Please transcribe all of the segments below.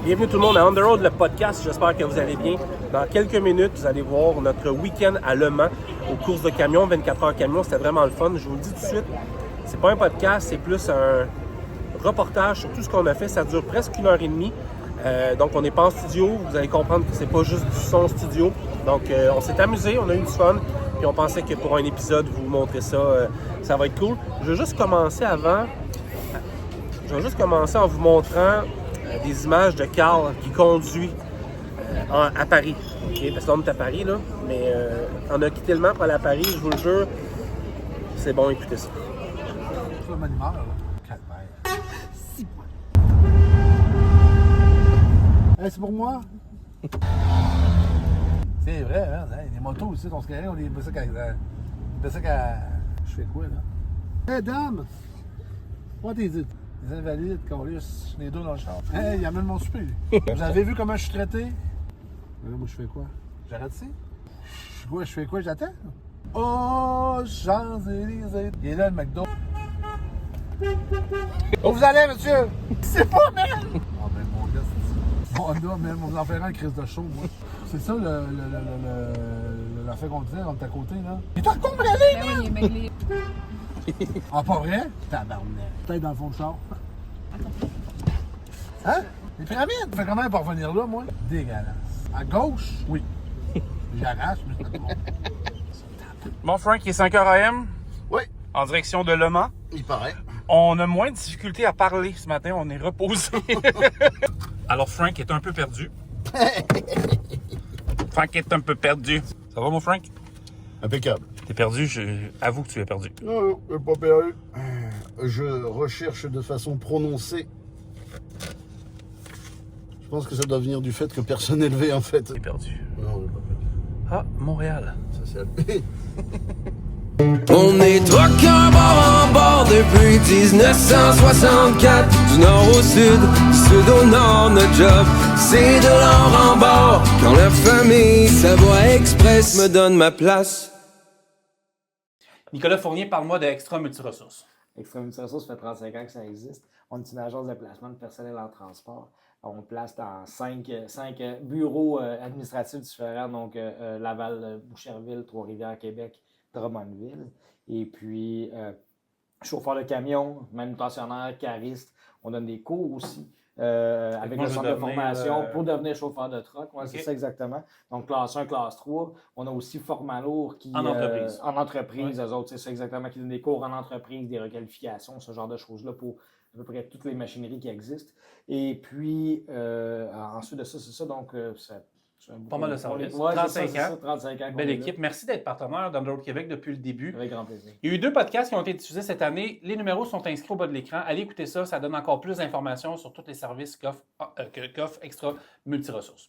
Bienvenue tout le monde à On The Road, le podcast. J'espère que vous allez bien. Dans quelques minutes, vous allez voir notre week-end à Le Mans aux courses de camions, 24 heures camion. C'était vraiment le fun. Je vous le dis tout de suite, c'est pas un podcast, c'est plus un reportage sur tout ce qu'on a fait. Ça dure presque 1h30. Donc on n'est pas en studio. Vous allez comprendre que c'est pas juste du son studio. Donc on s'est amusé, on a eu du fun. Puis on pensait que pour un épisode, vous montrer ça, ça va être cool. Je vais juste commencer en vous montrant des images de Carl qui conduit à Paris. Okay? Parce que là, on est à Paris, là. Mais on a quitté le Mans pour aller à Paris, je vous le jure. C'est bon, écoutez ça. C'est un animal, là. Calvaire. Hey, c'est pour moi? C'est vrai, hein? Les motos aussi, on se carré, on les met ça qu'à... Je fais quoi, là? Hey, dame! Moi, t'es dit. Les invalides, qu'on lisse, les deux dans le char. Hey, il amène mon souper. Vous avez vu comment je suis traité? Moi, je fais quoi? J'arrête ici? Je fais quoi? J'attends? Oh, Champs-Élysées! Il est là, le McDo. Où vous allez, monsieur? C'est pas, man! Ah, ben, mon gars, c'est ça. Mon Honda, man, on vous en ferait un crise de chaud, moi. C'est ça, l'affaire qu'on disait, on est à côté, là. Il est en train de me aller, Ben oui, il est mêlé. Ah, pas vrai? Tabarnak. Peut-être dans le fond du char. Hein? Les pyramides? Fait comment pour revenir là, moi? Dégueulasse. À gauche? Oui. J'arrache, mais c'est pas bon. Bon, Frank, il est 5h AM, Oui, en direction de Le Mans. il paraît. On a moins de difficulté à parler ce matin, on est reposé. Alors, Frank est un peu perdu. Frank est un peu perdu. Ça va, mon Frank? Impeccable. T'es perdu, avoue que tu es perdu. Non, je pas perdu. Je recherche de façon prononcée. Je pense que ça doit venir du fait que personne n'est levé en fait. T'es perdu. Non, j'ai pas perdu. Ah, Montréal. Ça c'est On est truckers bord en bord depuis 1964. Du nord au sud, du sud au nord, notre job, c'est de l'or en bord. Quand la famille Savoie Express me donne ma place. Nicolas Fournier, parle-moi de Extra Multiressources. Extra Multiressources, ça fait 35 ans que ça existe. On est une agence de placement de personnel en transport. On place dans 5 bureaux administratifs différents, donc Laval, Boucherville, Trois-Rivières, Québec, Drummondville. Et puis, chauffeur de camion, manutentionnaire, cariste. On donne des cours aussi avec le centre de formation pour devenir chauffeur de truck. Ouais, okay. C'est ça exactement. Donc, classe 1, classe 3. On a aussi Formalour qui... En entreprise. En entreprise, ouais. Eux autres, c'est ça exactement, qui donnent des cours en entreprise, des requalifications, ce genre de choses-là pour à peu près toutes les machineries qui existent. Et puis, ensuite de ça, c'est ça. Donc, c'est pas mal de services. Ouais, 35 ça, ans. 35 ans. Belle équipe. Merci d'être partenaire d'On The Road Québec depuis le début. Avec grand plaisir. Il y a eu 2 podcasts qui ont été diffusés cette année. Les numéros sont inscrits au bas de l'écran. Allez écouter ça. Ça donne encore plus d'informations sur tous les services qu'offre Extra Multiressources.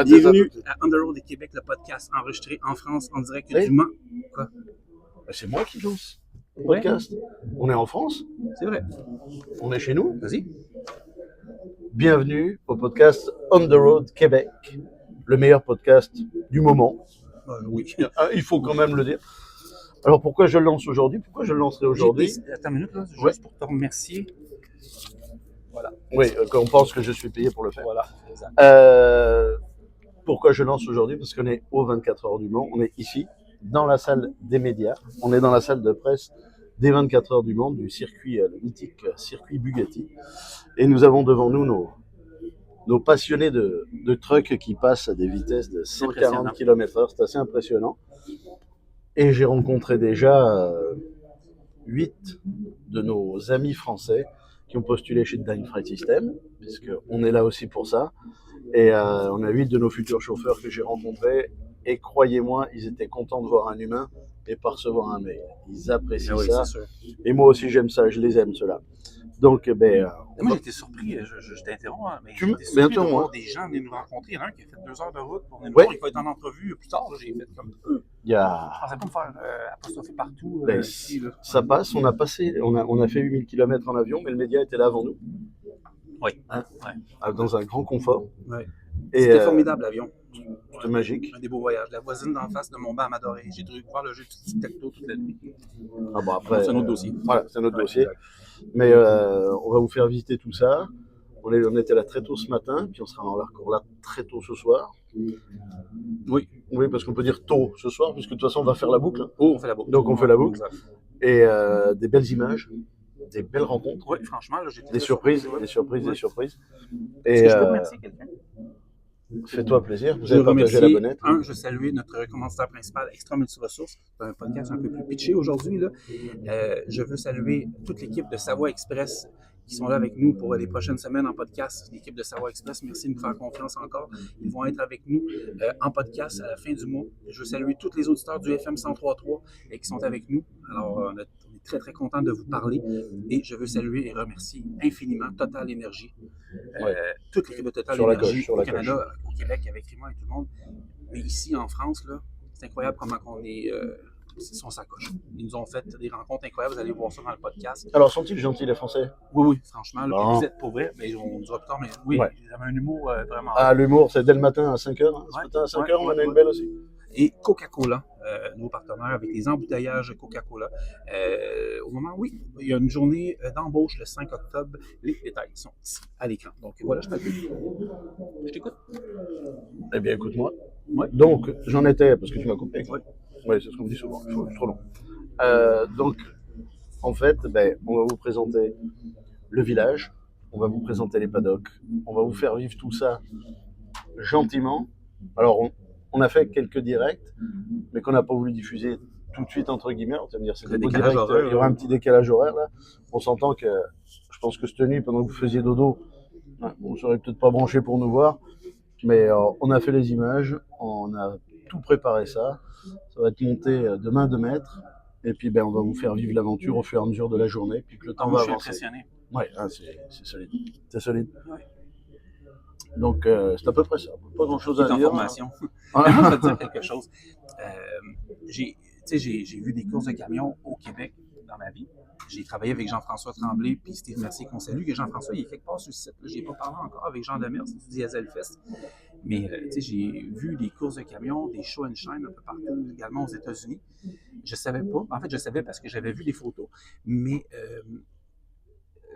Bienvenue à On The Road de Québec, le podcast enregistré en France en direct du Mans. Quoi? C'est moi qui lance le podcast. On est en France. C'est vrai. On est chez nous. Vas-y. Bienvenue au podcast On The Road Québec, le meilleur podcast du moment. Oui. Il faut quand même le dire. Alors pourquoi je le lance aujourd'hui? Pourquoi je le lancerai aujourd'hui? Attends une minute, là, juste pour te remercier. Voilà. Oui, on pense que je suis payé pour le faire. Voilà. Pourquoi je lance aujourd'hui? Parce qu'on est aux 24 heures du Mans. On est ici, dans la salle des médias. On est dans la salle de presse des 24 heures du Mans, du circuit, le mythique circuit Bugatti. Et nous avons devant nous nos passionnés de trucks qui passent à des vitesses de 140 km/h. C'est assez impressionnant. Et j'ai rencontré déjà 8 de nos amis français qui ont postulé chez Dine Freight System, puisqu'on est là aussi pour ça. Et on a 8 de nos futurs chauffeurs que j'ai rencontrés. Et croyez-moi, ils étaient contents de voir un humain et pas recevoir un mail. Ils apprécient ça. Et moi aussi, j'aime ça. Je les aime, ceux-là. Donc, moi, j'étais surpris, je t'interromps, hein, mais Tu j'étais bien surpris sûr, de moi. voir des gens venir nous rencontrer. Il y en a un qui a fait 2 heures de route pour venir nous Ouais. voir. Il va être en entrevue plus tard. Là, j'ai fait comme il y a... Je pensais pas me faire apostropher partout Ben, ici. Là. ça passe, on a fait 8000 km en avion, mais le média était là avant nous. Oui. Dans un grand confort. Ouais. Et, C'était formidable, l'avion. C'était magique. Un des beaux voyages. La voisine d'en face de mon banc m'adorait. J'ai découvert le jeu de tic-tac-toe toute la nuit. Ah bon, après, C'est un autre dossier. Voilà, c'est un autre dossier. Exact. Mais on va vous faire visiter tout ça. On était là très tôt ce matin, puis on sera encore là très tôt ce soir. Oui. Oui, parce qu'on peut dire tôt ce soir, puisque de toute façon on va faire la boucle. Oh, on fait la boucle. Donc on fait la boucle. Exact. Et des belles images, des belles rencontres, Oui, franchement, là, j'étais des très surprises, surpris, ouais. des surprises, Ouais. des surprises. Est-ce Et que je peux remercier quelqu'un? fais-toi plaisir, vous Je avez veux partagé remercier, la bonnette. je veux saluer notre commanditaire principal, Extra Multiresources. C'est un podcast un peu plus pitché aujourd'hui. Là. Je veux saluer toute l'équipe de Savoie Express qui sont là avec nous pour les prochaines semaines en podcast. L'équipe de Savoie Express, merci de nous faire confiance encore. Ils vont être avec nous en podcast à la fin du mois. Je veux saluer tous les auditeurs du FM 103.3 qui sont avec nous. Alors, on est très, très content de vous parler. Et je veux saluer et remercier infiniment Total Énergie. Toute l'équipe de Total Sur la Énergie coche, sur au la Canada, au Québec, avec Clément et tout le monde. Mais ici, en France, là, c'est incroyable comment on est... ils sont sacoches. Ils nous ont fait des rencontres incroyables. Vous allez voir ça dans le podcast. Alors, sont-ils gentils les Français? Oui, franchement. Là, Bon. vous êtes pour vrai. Mais on dira plus tard, mais oui, Ouais. ils avaient un humour vraiment... Ah, l'humour, c'est dès le matin à 5h. Ce Ouais, matin à 5h, ouais, on en a ouais, une belle aussi. Et Coca-Cola, nos partenaires avec les embouteillages Coca-Cola. Au moment, oui, il y a une journée d'embauche le 5 octobre. Les détails sont ici, à l'écran. Donc voilà, je t'écoute. Eh bien, écoute-moi. Ouais. Donc, j'en étais, parce que tu m'as coupé. Ouais. Oui, c'est ce qu'on me dit souvent. C'est trop long. Donc, en fait, on va vous présenter le village, on va vous présenter les paddocks, on va vous faire vivre tout ça gentiment. Alors, on a fait quelques directs, mais qu'on n'a pas voulu diffuser tout de suite, entre guillemets. On va me dire, c'est Le des beaux décalage directs, horaire, il y aura un petit décalage horaire, là. On s'entend que, je pense que cette nuit, pendant que vous faisiez dodo, on ne serait peut-être pas branché pour nous voir, mais on a fait les images, on a tout préparé ça. Ça va être monté de main de maître, et puis on va vous faire vivre l'aventure au fur et à mesure de la journée, puis que le temps Moi, va je suis avancer. impressionné. Ouais, c'est solide. C'est solide. Ouais. Donc, c'est à peu près ça. Pas grand-chose à Petite dire. information. Mais moi, je vais te dire quelque chose. J'ai vu des courses de camions au Québec dans ma vie. J'ai travaillé avec Jean-François Tremblay puis Steve Mercier qu'on salue. Que Jean-François, il est quelque part sur le site. Je n'ai pas parlé encore avec Jean Demers du Diesel Fest. Mais j'ai vu des courses de camions, des show and shine un peu partout, également aux États-Unis. Je ne savais pas. En fait, je savais parce que j'avais vu des photos. Mais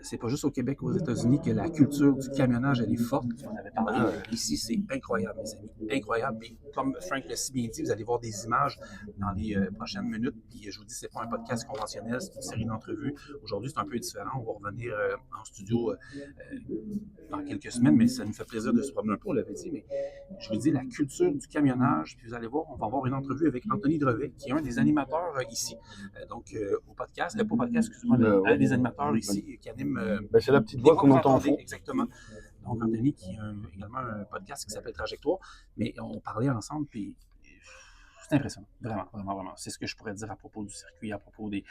c'est pas juste au Québec, aux États-Unis, que la culture du camionnage, elle est forte. On en avait parlé. Ici, c'est incroyable, mes amis. Incroyable. Puis, comme Frank l'a si bien dit, vous allez voir des images dans les prochaines minutes. Puis, je vous dis, c'est pas un podcast conventionnel, c'est une série d'entrevues. Aujourd'hui, c'est un peu différent. On va revenir en studio dans quelques semaines, mais ça nous fait plaisir de se promener un peu, on l'avait dit. Mais je vous dis, la culture du camionnage, puis vous allez voir, on va avoir une entrevue avec Anthony Drevet, qui est un des animateurs ici. Au podcast, pas au podcast, excusez-moi, un des animateurs ici qui anime. C'est la petite voix qu'on entend en fond. Exactement. Donc, Anthony, qui a également un podcast qui s'appelle Trajectoire, mais on parlait ensemble, puis c'est impressionnant. Vraiment, vraiment, vraiment. C'est ce que je pourrais dire à propos du circuit, à propos de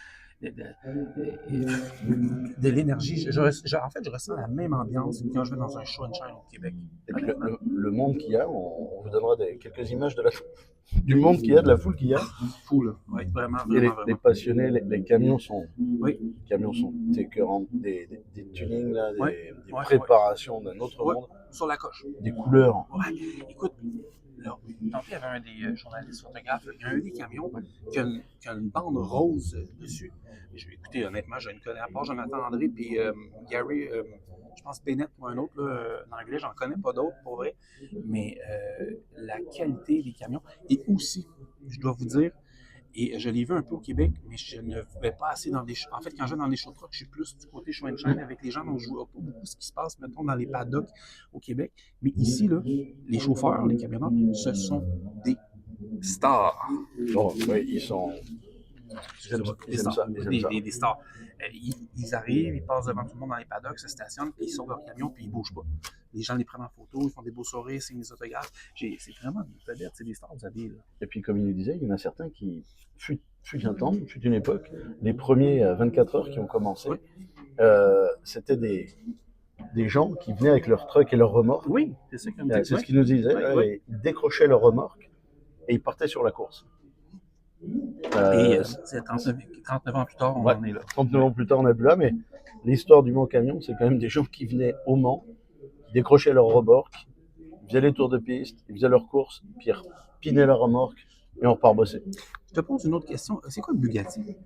l'énergie. En fait, je ressens la même ambiance que quand je vais dans un show and shine au Québec. Et puis, le monde qu'il y a, on vous donnera quelques images du monde qu'il y a, de la foule qu'il y a. Fou, là. Oui, vraiment, Et vraiment, les vraiment. passionnés, les camions sont Oui. écœurants, des tunings, là, des Ouais, préparations d'un autre Ouais, monde, sur la coche. des couleurs. Ouais, écoute, là, tantôt, il y avait un des journalistes photographes, il y a un des camions qui a une bande rose dessus. Écoutez, honnêtement, je ne connais à part Jonathan André puis Gary, je pense Bennett ou un autre, là, en anglais, j'en connais pas d'autres pour vrai, mais la qualité des camions, et aussi, je dois vous dire, et je l'ai vu un peu au Québec, mais je ne vais pas assez dans les... En fait, quand je vais dans les show trucks, je suis plus du côté show and shine avec les gens, donc je ne vois pas beaucoup ce qui se passe, mettons, dans les paddocks au Québec. Mais ici, là, les chauffeurs, les camionneurs, ce sont des stars. Oh, oui, ils sont J'aime ça, Des j'aime stars. ça, j'aime ça. Des stars. Ils arrivent, ils passent devant tout le monde dans les paddocks, se stationnent, puis ils sortent leur camion, puis ils bougent pas. Les gens les prennent en photo, ils font des beaux sourires, signent des autographes. C'est vraiment des vedettes, c'est des stars, vous avez là. Et puis, comme il nous disait, il y en a certains qui, fut un temps, fut une époque, les premiers 24 heures qui ont commencé, Oui. C'était des gens qui venaient avec leur truck et leur remorque. Oui, c'est ça comme C'est ce qu'il nous disait. Oui. Ils décrochaient leur remorque et ils partaient sur la course. Et c'est 39 ans plus tard, on Ouais. en est là. 39 ans plus tard, on n'est plus là, mais l'histoire du Mans Camion, c'est quand même des gens qui venaient au Mans, décrochaient leur remorque, ils faisaient les tours de piste, ils faisaient leurs courses, puis ils repinaient leur remorque et on repart bosser. Je te pose une autre question. C'est quoi le Bugatti?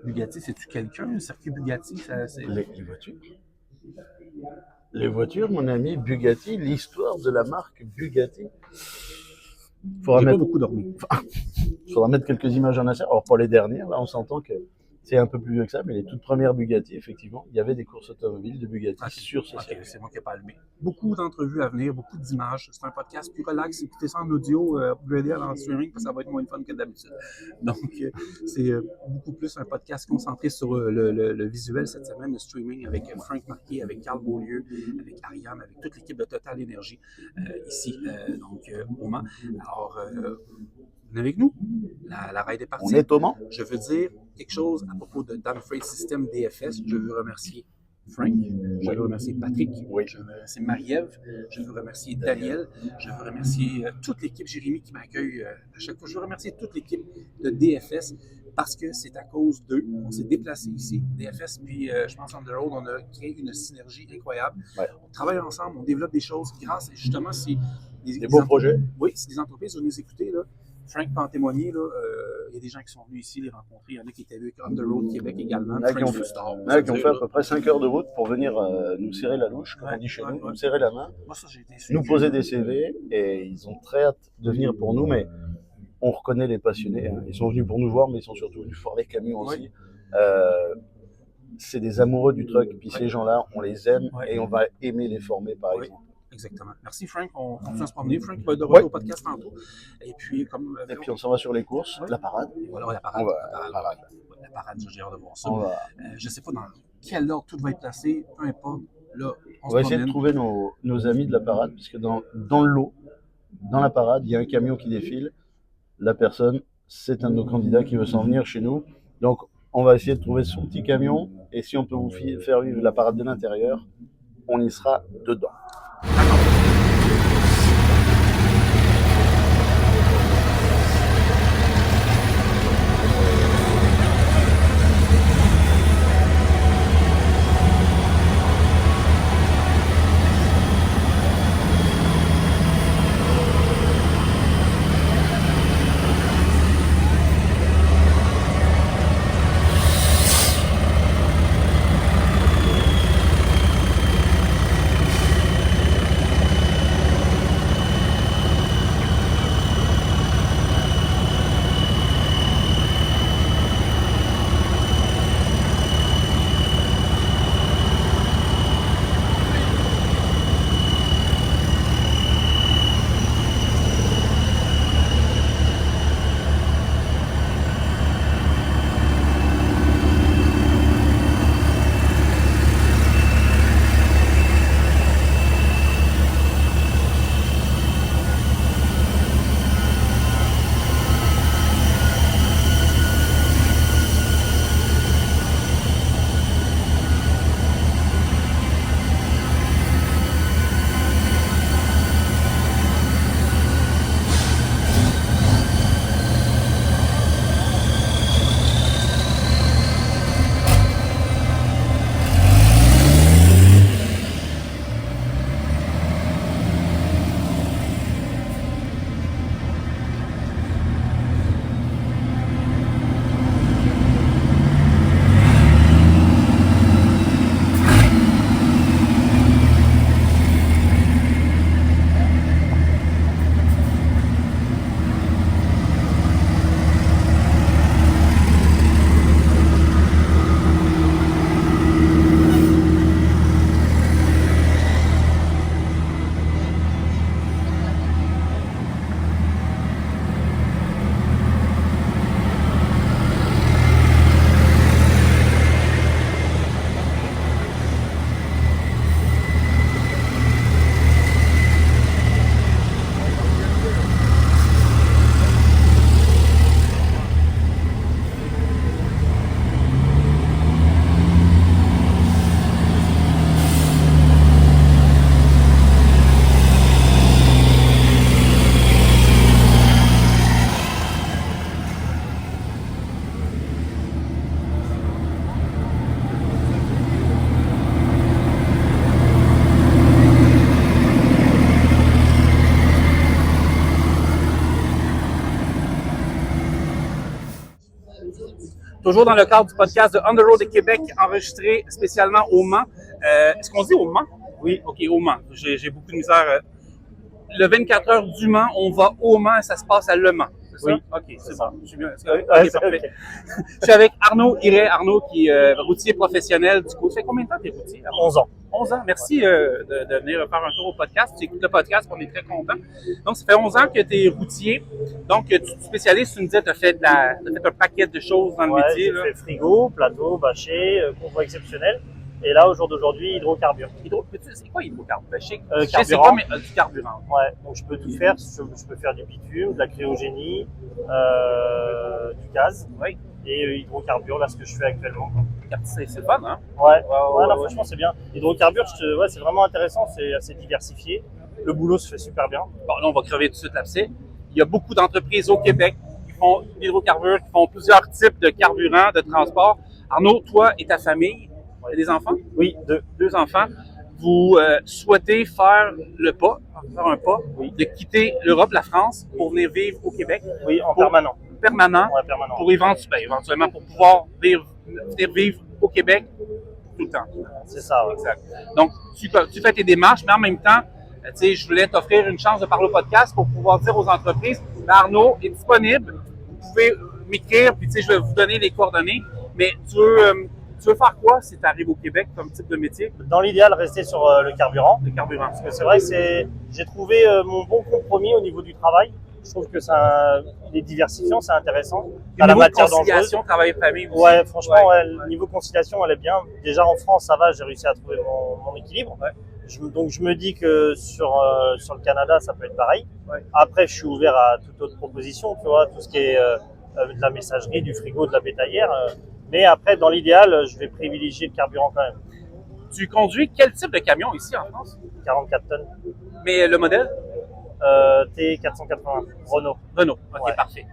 Bugatti, c'est-tu quelqu'un, un circuit Bugatti? Les voitures. Les voitures, mon ami, Bugatti, l'histoire de la marque Bugatti. J'ai pas beaucoup dormi. Faudra mettre quelques images en insert. Alors, pour les dernières, là, on s'entend que c'est un peu plus vieux que ça, mais les toutes premières Bugatti, effectivement, il y avait des courses automobiles de Bugatti sur ce circuit. C'est moi qui n'ai pas allumé. Beaucoup d'entrevues à venir, beaucoup d'images. C'est un podcast plus relax. Écoutez ça en audio, upgradé en streaming, parce que ça va être moins fun que d'habitude. Donc, c'est beaucoup plus un podcast concentré sur le visuel cette semaine, le streaming avec Frank Marquet, avec Carl Beaulieu, avec Ariane, avec toute l'équipe de Total Énergie ici, au Mans. Alors, venez avec nous. La ride est partie. On est au Mans. Je veux dire quelque chose à propos de Dam Freight System DFS. Je veux remercier Frank, je veux remercier Patrick, je veux remercier Marie-Ève, je veux remercier Daniel, je veux remercier toute l'équipe, Jérémy qui m'accueille à chaque fois. Je veux remercier toute l'équipe de DFS parce que c'est à cause d'eux qu'on s'est déplacé ici, DFS, puis je pense on the road, on a créé une synergie incroyable. Ouais. On travaille ensemble, on développe des choses grâce, justement, si Des beaux projets. Oui, si des entreprises vous nous écoutez, là, Frank peut en témoigner, là, il y a des gens qui sont venus ici les rencontrer, il y en a qui étaient avec On the Road Québec également. Il y en a qui ont fait à peu près 5 heures de route pour venir nous serrer la louche, comme on dit chez nous, nous serrer la main, Moi, ça, j'ai été nous poser des CV, et ils ont très hâte de venir pour nous, mais on reconnaît les passionnés. Hein. Ils sont venus pour nous voir, mais ils sont surtout venus voir les camions aussi. C'est des amoureux du truck, puis ces gens-là, on les aime et on va aimer les former, par exemple. Exactement. Merci Frank, on continue à se promener. Frank va être de retour au podcast tantôt. Et puis, On s'en va sur les courses, la parade. Voilà, la parade. La parade, j'ai hâte de voir ça. Je ne sais pas dans quel ordre tout va être placé, peu importe. Là, on va essayer de trouver nos amis de la parade, puisque dans le lot, dans la parade, il y a un camion qui défile. La personne, c'est un de nos candidats qui veut s'en venir chez nous. Donc, on va essayer de trouver son petit camion, et si on peut vous faire vivre la parade de l'intérieur, on y sera dedans. Toujours dans le cadre du podcast de On the Road de Québec, enregistré spécialement au Mans. Est-ce qu'on dit au Mans? Oui. OK, au Mans. J'ai beaucoup de misère. Le 24 heures du Mans, on va au Mans et ça se passe à Le Mans. C'est ça? Oui. OK, c'est bon. Je suis bien. OK, parfait. Je suis avec Arnaud Hiret. Arnaud qui est routier professionnel du coup. Ça fait combien de temps que tu es routier? 11 ans. 11 ans. Merci de venir faire un tour au podcast. Tu écoutes le podcast, on est très contents. Donc, ça fait 11 ans que tu es routier. Donc, tu te spécialises, tu nous disais, tu as fait un paquet de choses dans le métier. J'ai fait frigo, plateau, bâché, convoi exceptionnel. Et là, au jour d'aujourd'hui, hydrocarbures. C'est quoi hydrocarbures? Carburant. C'est quoi, mais du carburant? Ouais, donc je peux tout faire. Je peux faire du bitume, de la cryogénie, du gaz. Oui. Et hydrocarbures, là, ce que je fais actuellement. C'est fun, hein? Ouais, franchement, c'est bien. Hydrocarbures, c'est vraiment intéressant, c'est assez diversifié. Le boulot se fait super bien. Bon, là, on va crever tout de suite l'abcès. Il y a beaucoup d'entreprises au Québec qui font l'hydrocarbure, qui font plusieurs types de carburants, de transport. Arnaud, toi et ta famille, vous avez des enfants? Oui, deux enfants. Vous souhaitez faire un pas, oui, de quitter l'Europe, la France, pour venir vivre au Québec? Oui, en permanent. Permanent. Ouais, permanent. Pour éventuellement pour pouvoir venir vivre au Québec tout le temps. C'est ça, ouais. Exact. Donc, tu fais tes démarches, mais en même temps, tu sais, je voulais t'offrir une chance de parler au podcast pour pouvoir dire aux entreprises, Arnaud est disponible, vous pouvez m'écrire, puis tu sais, je vais vous donner les coordonnées, mais tu veux faire quoi si tu arrives au Québec comme type de métier? Dans l'idéal, rester sur le carburant. Le carburant. Parce que c'est vrai que j'ai trouvé mon bon compromis au niveau du travail. Je trouve que il est diversifiant, c'est intéressant. Au niveau de conciliation, travail-famille aussi. Ouais, franchement, le niveau conciliation, elle est bien. Déjà en France, ça va, j'ai réussi à trouver mon équilibre. Ouais. Donc je me dis que sur le Canada, ça peut être pareil. Ouais. Après, je suis ouvert à toute autre proposition, tu vois, tout ce qui est de la messagerie, du frigo, de la bétaillère. Mais après, dans l'idéal, je vais privilégier le carburant quand même. Tu conduis quel type de camion ici en France? 44 tonnes. Mais le modèle? T480, Renault. Renault, ok, Ouais. parfait.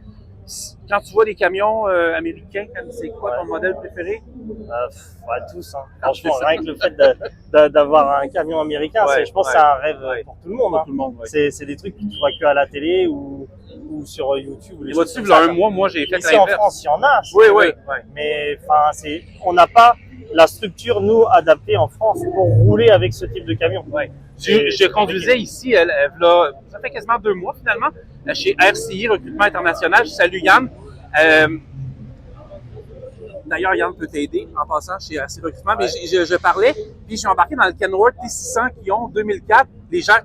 Quand tu vois des camions américains, c'est quoi ton modèle préféré? Tous. Hein. Franchement, rien que le fait d'avoir un camion américain, je pense que c'est un rêve pour tout le monde. Pour hein. tout le monde, ouais. C'est des trucs que tu vois que à la télé ou sur YouTube. Et vois-tu, il y a un mois, moi, j'ai fait Ici en l'inverse. France, il y en a. si Oui, tu veux. oui. Mais on n'a pas la structure, nous, adaptée en France pour rouler avec ce type de camion. Ouais. Je conduisais ici, ça fait quasiment 2 mois finalement, chez RCI, Recrutement International. Je salue Yann. D'ailleurs, Yann peut t'aider en passant chez RCI Recrutement. Mais je parlais, puis je suis embarqué dans le Kenworth T600 qui ont 2004. Les gens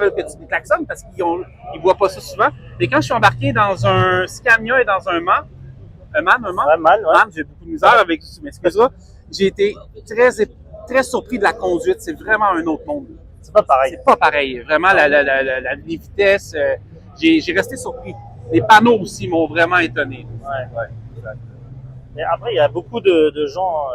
veulent que tu les klaxonnes parce qu'ils ne voient pas ça souvent. Mais quand je suis embarqué dans un Scania et dans un MAN, j'ai beaucoup de misère avec, tu m'excuseras, j'ai été très surpris de la conduite. C'est vraiment un autre monde. C'est pas pareil. C'est pas pareil. Vraiment, les vitesses, j'ai resté surpris. Les panneaux aussi m'ont vraiment étonné. Ouais. Mais après, il y a beaucoup de gens,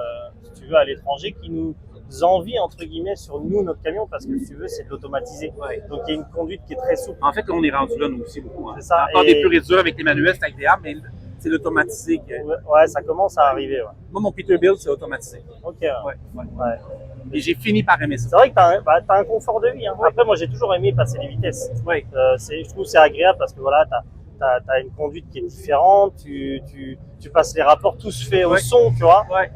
si tu veux, à l'étranger qui nous envient, entre guillemets, sur nous, notre camion, parce que si tu veux, c'est de l'automatisé. Ouais. Donc, il y a une conduite qui est très souple. En fait, on est rendu là, nous aussi, beaucoup. Hein. C'est ça. Encore des purs et durs avec les manuels, c'est agréable, mais c'est l'automatisé. Ouais, ça commence à arriver. Ouais. Moi, mon Peterbilt, c'est automatisé. Ok. Ouais. Et j'ai fini par aimer ça. C'est vrai que t'as un confort de vie. Hein. Après, moi, j'ai toujours aimé passer les vitesses. Oui. Je trouve que c'est agréable parce que voilà, t'as une conduite qui est différente, tu passes les rapports, tout se fait au son, tu vois. Ouais.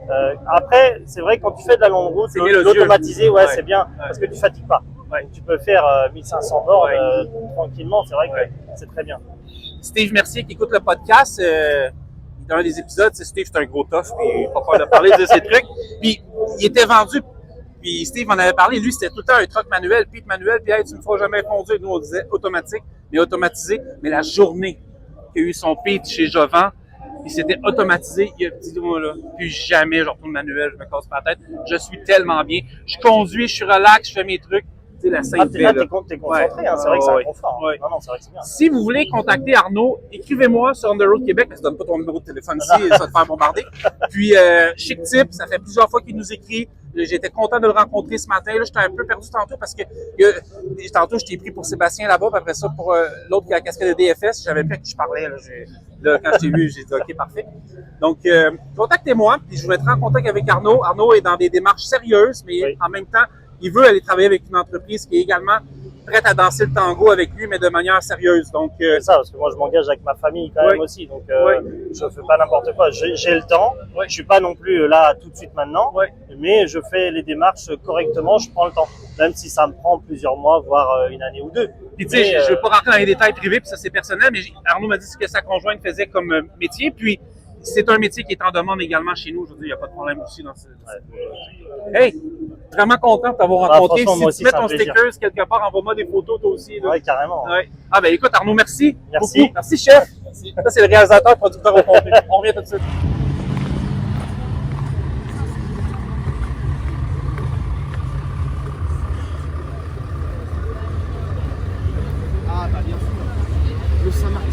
Après, c'est vrai que quand tu fais de la longue route, C'est mélodieux. l'automatisé, c'est bien, parce que tu fatigues pas. Ouais. Donc, tu peux faire 1500 bornes tranquillement, c'est vrai que c'est très bien. Steve Mercier qui écoute le podcast, dans un des épisodes, Steve, c'est un gros tough, puis pas peur de parler de ces trucs. Puis il était vendu, puis Steve en avait parlé, lui, c'était tout le temps un truck manuel, puis hey, tu me feras jamais conduire. Nous, on disait automatique, mais automatisé. Mais la journée qu'il a eu son pitch chez Jovan, puis c'était automatisé, il a dit, moi là, plus jamais je retourne manuel, je me casse pas la tête. Je suis tellement bien. Je conduis, je suis relax, je fais mes trucs. Tu sais, la sainte T'es concentré, hein, c'est vrai que c'est un confort. Ouais. Non, c'est vrai que c'est bien. Si vous voulez contacter Arnaud, écrivez-moi sur On the Road Québec, parce que je donne pas ton numéro de téléphone ici, ça va te faire bombarder. Puis, Chic Tip, ça fait plusieurs fois qu'il nous écrit. J'étais content de le rencontrer ce matin. Là, j'étais un peu perdu tantôt parce que tantôt, je t'ai pris pour Sébastien là-bas, puis après ça, pour l'autre qui a la casquette de DFS, j'avais plus à qui je parlais. Là, quand je t'ai vu, j'ai dit OK, parfait. Donc, contactez-moi, puis je vous mettrai en contact avec Arnaud. Arnaud est dans des démarches sérieuses, mais en même temps, il veut aller travailler avec une entreprise qui est également prête à danser le tango avec lui, mais de manière sérieuse. Donc, C'est ça, parce que moi je m'engage avec ma famille quand même aussi, donc je fais pas n'importe quoi. J'ai le temps, je suis pas non plus là tout de suite maintenant, mais je fais les démarches correctement, je prends le temps, même si ça me prend plusieurs mois, voire une année ou deux. puis tu sais, je veux pas rentrer dans les détails privés, puis ça c'est personnel, mais Arnaud m'a dit ce que sa conjointe faisait comme métier, puis c'est un métier qui est en demande également chez nous. Je veux dire, il n'y a pas de problème aussi dans ce... Hey, vraiment content de t'avoir rencontré. franchement, moi Si aussi, tu mets c'est un ton plaisir. sticker quelque part, envoie-moi des photos toi aussi. Là. Ouais, carrément. Ouais. Ah ben écoute Arnaud, merci. Merci. Beaucoup. Merci chef. Merci. Ça c'est le réalisateur, producteur au complet. On revient tout de suite. Ah, bah bien sûr. Le Saint-Martin.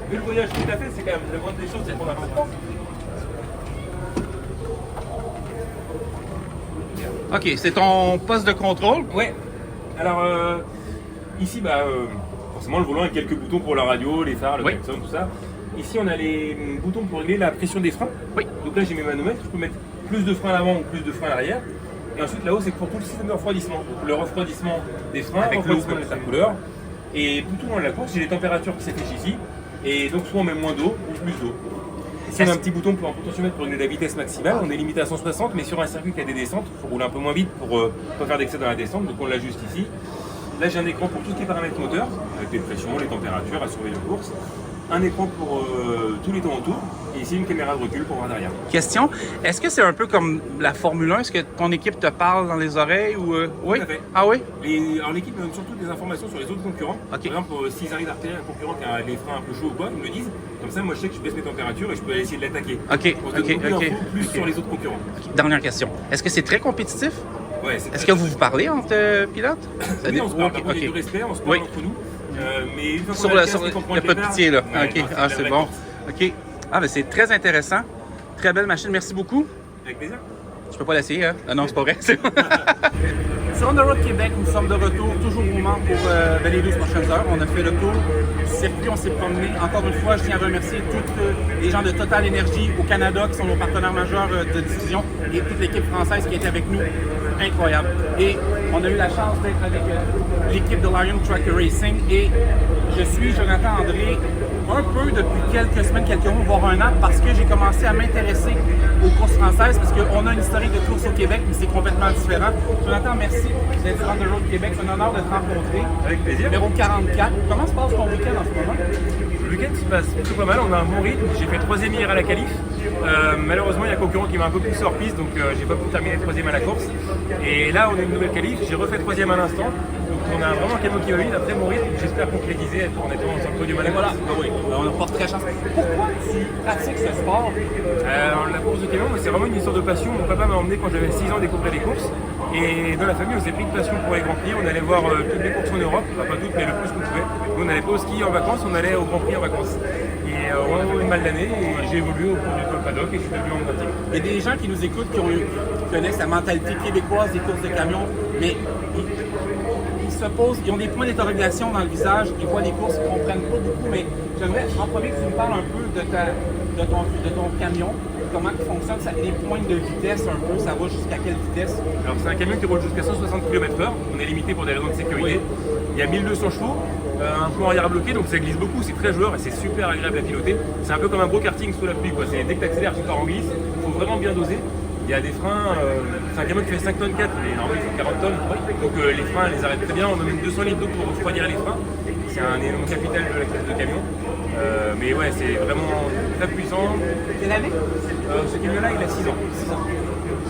Vu le voyage que tu as fait, c'est quand même la moindre des choses, c'est qu'on a important. OK, c'est ton poste de contrôle. Ouais. Alors, ici, forcément, le volant a quelques boutons pour la radio, les phares, le klaxon, tout ça. Ici, on a les boutons pour régler la pression des freins. Oui. Donc là, j'ai mes manomètres. Je peux mettre plus de freins à l'avant ou plus de freins à l'arrière. Et ensuite, là-haut, c'est pour tout le système de refroidissement. Donc, le refroidissement des freins, Avec le refroidissement de la couleur. Et tout au long de la course, j'ai les températures qui s'affichent ici. Et donc soit on met moins d'eau ou plus d'eau. Si on a un petit bouton pour un potentiomètre pour régler la vitesse maximale, on est limité à 160, mais sur un circuit qui a des descentes, il faut rouler un peu moins vite pour pas faire d'excès dans la descente, donc on l'ajuste ici. Là j'ai un écran pour tous les paramètres moteurs, avec les pressions, les températures, à surveiller la course. Un écran pour tous les temps autour, et ici une caméra de recul pour voir derrière. Question, est-ce que c'est un peu comme la Formule 1? Est-ce que ton équipe te parle dans les oreilles? Ou, oui? Tout à fait. Ah oui? Et alors l'équipe me donne surtout des informations sur les autres concurrents. Ok. Par exemple, s'ils arrivent à repérer un concurrent qui a les freins un peu chauds ou quoi, ils me le disent. Comme ça, moi je sais que je baisse mes températures et je peux aller essayer de l'attaquer. Ok, On se donne beaucoup d'infos, plus sur les autres concurrents. Dernière question, est-ce que c'est très compétitif? Ouais, c'est Est-ce que vous vous parlez entre pilotes? Oui, on se parle, il y a du respect, on se parle entre nous. Mais une fois sur qu'on a le, le sur casque, le, on prend il n'y a pas de pétard. pitié là. Ouais, Ok, non, ah, c'est bon. Ok. Ah, ben c'est très intéressant. Très belle machine, merci beaucoup. Avec plaisir. Je peux pas l'essayer, hein? Ah non, c'est pas vrai. Sur On the Road Québec, nous sommes de retour toujours au Mans pour les 12 prochaines heures. On a fait le tour du circuit, on s'est promené. Encore une fois, je tiens à remercier tous les gens de Total Energy au Canada qui sont nos partenaires majeurs de diffusion et toute l'équipe française qui est avec nous. Incroyable. Et on a eu la chance d'être avec l'équipe de Lion Truck Racing et je suis Jonathan André un peu depuis quelques semaines, quelques mois, voire un an, parce que j'ai commencé à m'intéresser aux courses françaises, parce qu'on a une historique de course au Québec, mais c'est complètement différent. Jonathan, merci d'être sur On the Road Québec. C'est un honneur de te rencontrer. Avec plaisir. Numéro 44. Comment se passe ton week-end en ce moment? Le week-end se passe plutôt pas mal, on a un bon rythme. J'ai fait 3e hier à la qualif. Malheureusement, il y a un concurrent qui m'a un peu poussé hors piste, donc j'ai pas pu terminer 3e à la course. Et là, on a une nouvelle qualif. J'ai refait 3e à l'instant. Donc on a vraiment un camion qui va vite. Après mon rythme, j'espère concrétiser en étant sur le podium à la Voilà, course. oui, on porte très chance. Pourquoi tu pratiques ce sport? La course de camion, c'est vraiment une histoire de passion. Mon papa m'a emmené quand j'avais 6 ans découvrir les courses. Et dans la famille, on s'est pris une passion pour les Grands Prix. On allait voir toutes les courses en Europe, enfin pas toutes, mais le plus qu'on pouvait. Nous, on n'allait pas au ski en vacances, on allait au Grand Prix en vacances. Et on a eu mal d'année et j'ai évolué au cours du paddock et je suis devenu en pratique. Il y a des gens qui nous écoutent qui connaissent la mentalité québécoise des courses de camions, mais ils se posent, ils ont des points d'interrogation dans le visage, ils voient les courses, ils ne comprennent pas beaucoup, mais j'aimerais en premier que tu nous parles un peu de ton camion, comment il fonctionne, les pointes de vitesse un peu, ça va jusqu'à quelle vitesse? Alors c'est un camion qui roule jusqu'à 160 km/h, on est limité pour des raisons de sécurité. Oui. Il y a 1200 chevaux, un plan arrière bloqué, donc ça glisse beaucoup, c'est très joueur et c'est super agréable à piloter. C'est un peu comme un gros karting sous la pluie, quoi. Dès que tu accélères, tu pars en glisse, il faut vraiment bien doser. Il y a des freins, c'est un camion qui fait 5 tonnes 4, mais normalement il fait 40 tonnes. Donc les freins, les arrêtent très bien, on a même 200 litres d'eau pour refroidir les freins. C'est un élément capital de la classe de camion. Mais ouais, c'est vraiment très puissant. Quelle année? Ce camion-là, il a 6 ans. 6 ans.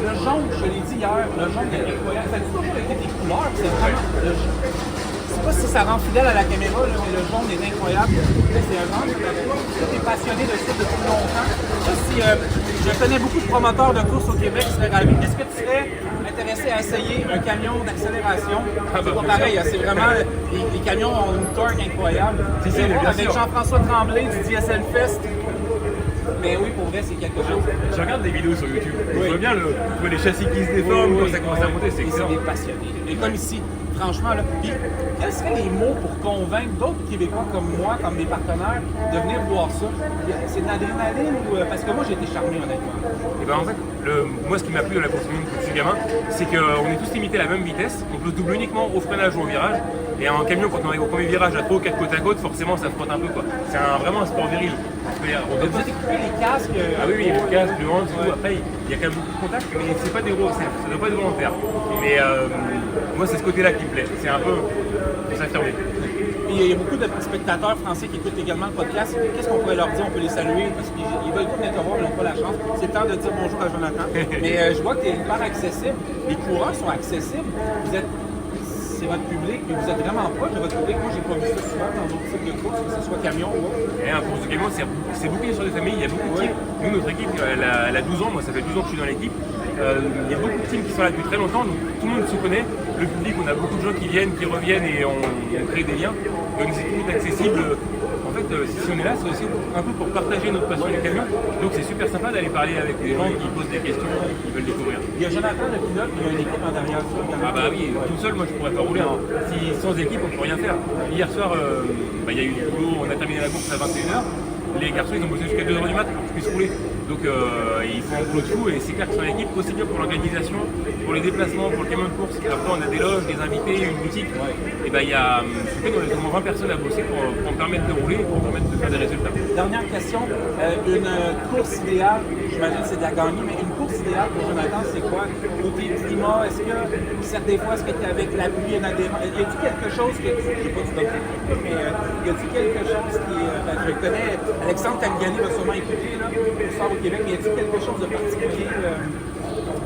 Le jaune, je l'ai dit hier, le jaune est incroyable. Ça a toujours été des couleurs, c'est vraiment... Je sais pas si ça rend fidèle à la caméra, là, mais le jaune est incroyable. C'est un jaune, tu es passionné de ça depuis longtemps. Là, si, je connais beaucoup de promoteurs de courses au Québec qui seraient ravis. Est-ce que tu serais intéressé à essayer un camion d'accélération? C'est pas pareil, c'est vraiment... Les camions ont une torque incroyable. C'est avec Jean-François Tremblay du DSL Fest. Mais oui, pour vrai, c'est quelque chose. Je regarde des vidéos sur YouTube. Je vois bien les châssis qui se déforment, quand ça commence à monter, c'est excellent. C'est des passionnés. Et comme ici, franchement, là, puis, quels seraient les mots pour convaincre d'autres Québécois comme moi, comme mes partenaires, de venir voir ça? C'est de l'adrénaline ou... Parce que moi, j'ai été charmé, honnêtement. Et ben en fait, moi, ce qui m'a plu dans la course depuis que je suis gamin, c'est qu'on est tous limités à la même vitesse. On peut se doubler uniquement au freinage ou au virage. Et un camion, quand on arrive au premier virage à 3 ou 4 côte à côte, forcément, ça frotte un peu, quoi. C'est vraiment un sport viril. On doit équiper les casques. Ah oui, les casques, le hands, tout. Après, il y a quand même beaucoup de contacts, mais c'est pas des gros, ça doit pas être volontaire. Mais moi, c'est ce côté-là qui me plaît. C'est un peu s'affirmer. Il y a beaucoup de spectateurs français qui écoutent également le podcast. Qu'est-ce qu'on pourrait leur dire? On peut les saluer parce qu'ils veulent tout venir te voir, ils n'ont pas la chance. C'est le temps de dire bonjour à Jonathan. Mais je vois que tu es hyper accessible. Les coureurs sont accessibles. C'est votre public, mais vous êtes vraiment proche de votre public. Moi, j'ai pas vu ça souvent dans d'autres types de courses, que ce soit camion ou autre. Et un course de camion, c'est beaucoup sur des familles, il y a beaucoup de teams. Nous, notre équipe, elle a 12 ans, moi ça fait 12 ans que je suis dans l'équipe. Il y a beaucoup de teams qui sont là depuis très longtemps, donc tout le monde se connaît. Le public, on a beaucoup de gens qui viennent, qui reviennent et on crée des liens. Donc c'est tout accessible. En fait, si on est là, c'est aussi un peu pour partager notre passion des camions. Donc c'est super sympa d'aller parler avec des gens qui posent des questions, qui veulent découvrir. Il y a Jonathan, le pilote, il y a une équipe en derrière. Ah bah oui, tout seul, moi je pourrais pas rouler. Hein. Sans équipe, on peut rien faire. Hier soir, il y a eu du boulot, on a terminé la course à 21h. Les garçons, ils ont bossé jusqu'à 2h du mat pour que je puisse rouler. Donc ils font un boulot de fou et c'est clair que sur l'équipe, aussi bien pour l'organisation, pour les déplacements, pour le camion de course. Après on a des loges, des invités, une boutique. Et ben il y a au moins 20 personnes à bosser pour me permettre de rouler, pour me permettre de faire des résultats. Dernière question, une course idéale, j'imagine que c'est de la gagner, mais une course idéale pour Jonathan, c'est quoi? Côté climat, est-ce que des fois, est-ce que tu es avec la pluie, y a-t-il quelque chose que, je ne sais pas si tu dois mais y a-t-il quelque chose qui, je connais, Alexandre Tanguani va sûrement écouter, là, au soir au Québec, mais y a-t-il quelque chose de particulier?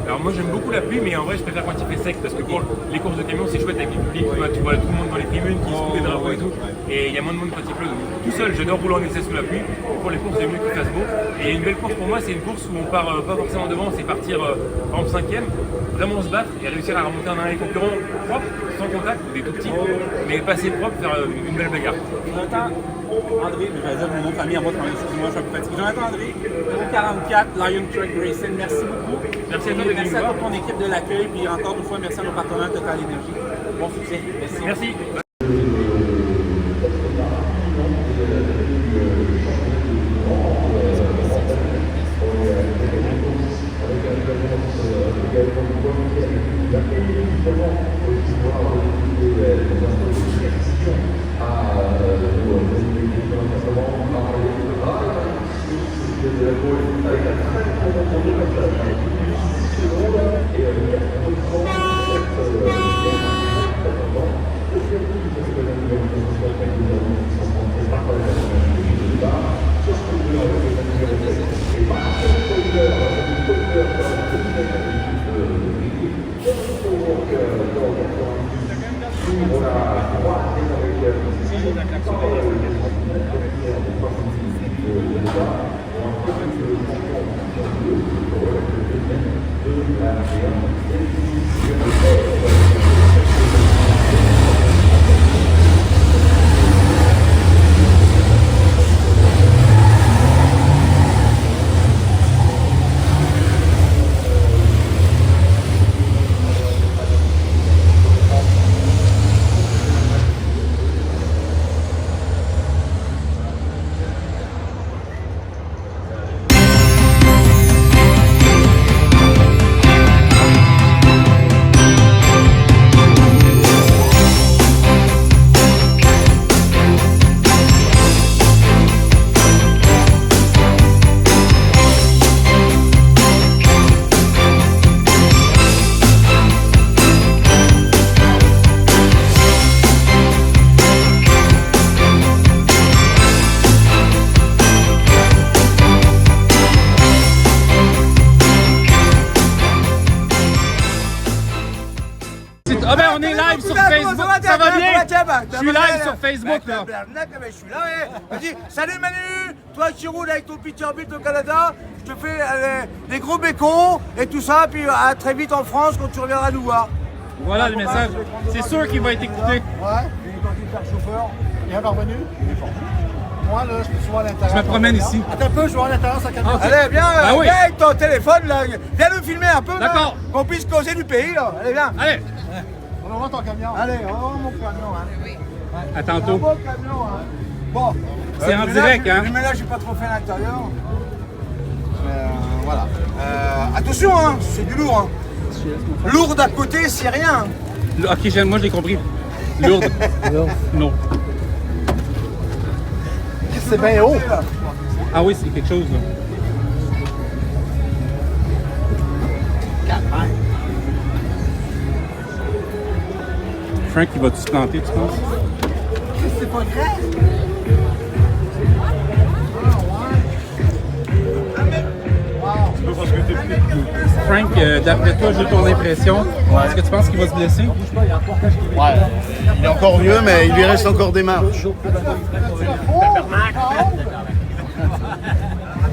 Alors moi j'aime beaucoup la pluie, mais en vrai je préfère quand il fait sec parce que pour les courses de camion c'est chouette avec le public, tu vois tout le monde dans les tribunes qui se fout des drapeaux et tout, et il y a moins de monde quand il pleut. Donc, tout seul j'adore rouler en essai sous la pluie, pour les courses j'aime mieux qu'il fasse beau. Et une belle course pour moi c'est une course où on part pas forcément devant, c'est partir par exemple 5ème, vraiment se battre et réussir à remonter un des concurrents propre, sans contact, des tout petits, mais passer propre, faire une belle bagarre. Jonathan André, je vais dire mon nom de famille à moi, excuse-moi, je suis un peu fatigué. Jonathan André, 44, Lion Truck Racing, merci beaucoup. Merci à toi de merci à toute ton équipe de l'accueil, puis encore une fois, merci à nos partenaires Total Énergie. Bon succès. Merci. Merci. Ah ben on est live sur Facebook, ça va bien? Je suis live sur Facebook là. Je suis là, vas-y, salut Manu, toi qui roules avec ton Peterbilt au Canada, je te fais des gros bécons et tout ça, puis à très vite en France quand tu reviendras nous voir. Voilà le message, c'est sûr qu'il va être écouté. Ouais, et quand il est chauffeur, il est revenu, il est fort. Moi là, je suis souvent à l'intérieur. Je me promène ici. Attends un peu, je vais à l'intérieur, ça calme. Allez, viens, oui. viens avec ton téléphone là, viens nous filmer un peu là, d'accord, qu'on puisse causer du pays là, allez viens. Allez. On va voir ton camion. Allez, on va voir mon camion. Hein. À tantôt. Un beau camion. Hein. Bon. C'est en direct, hein. Mais là, j'ai pas trop fait à l'intérieur. Voilà. Attention, hein, c'est du lourd. Hein. Lourd d'à côté, c'est rien. Ok, moi je l'ai compris. Lourde. Non. C'est bien haut. Ah oui, c'est quelque chose là. 4 mètres. Frank, il va-tu se planter, tu penses? C'est pas grave. Frank, d'après toi, j'ai ton impression. Est-ce que tu penses qu'il va se blesser? Ouais, il est encore vieux, mais il lui reste encore des marches.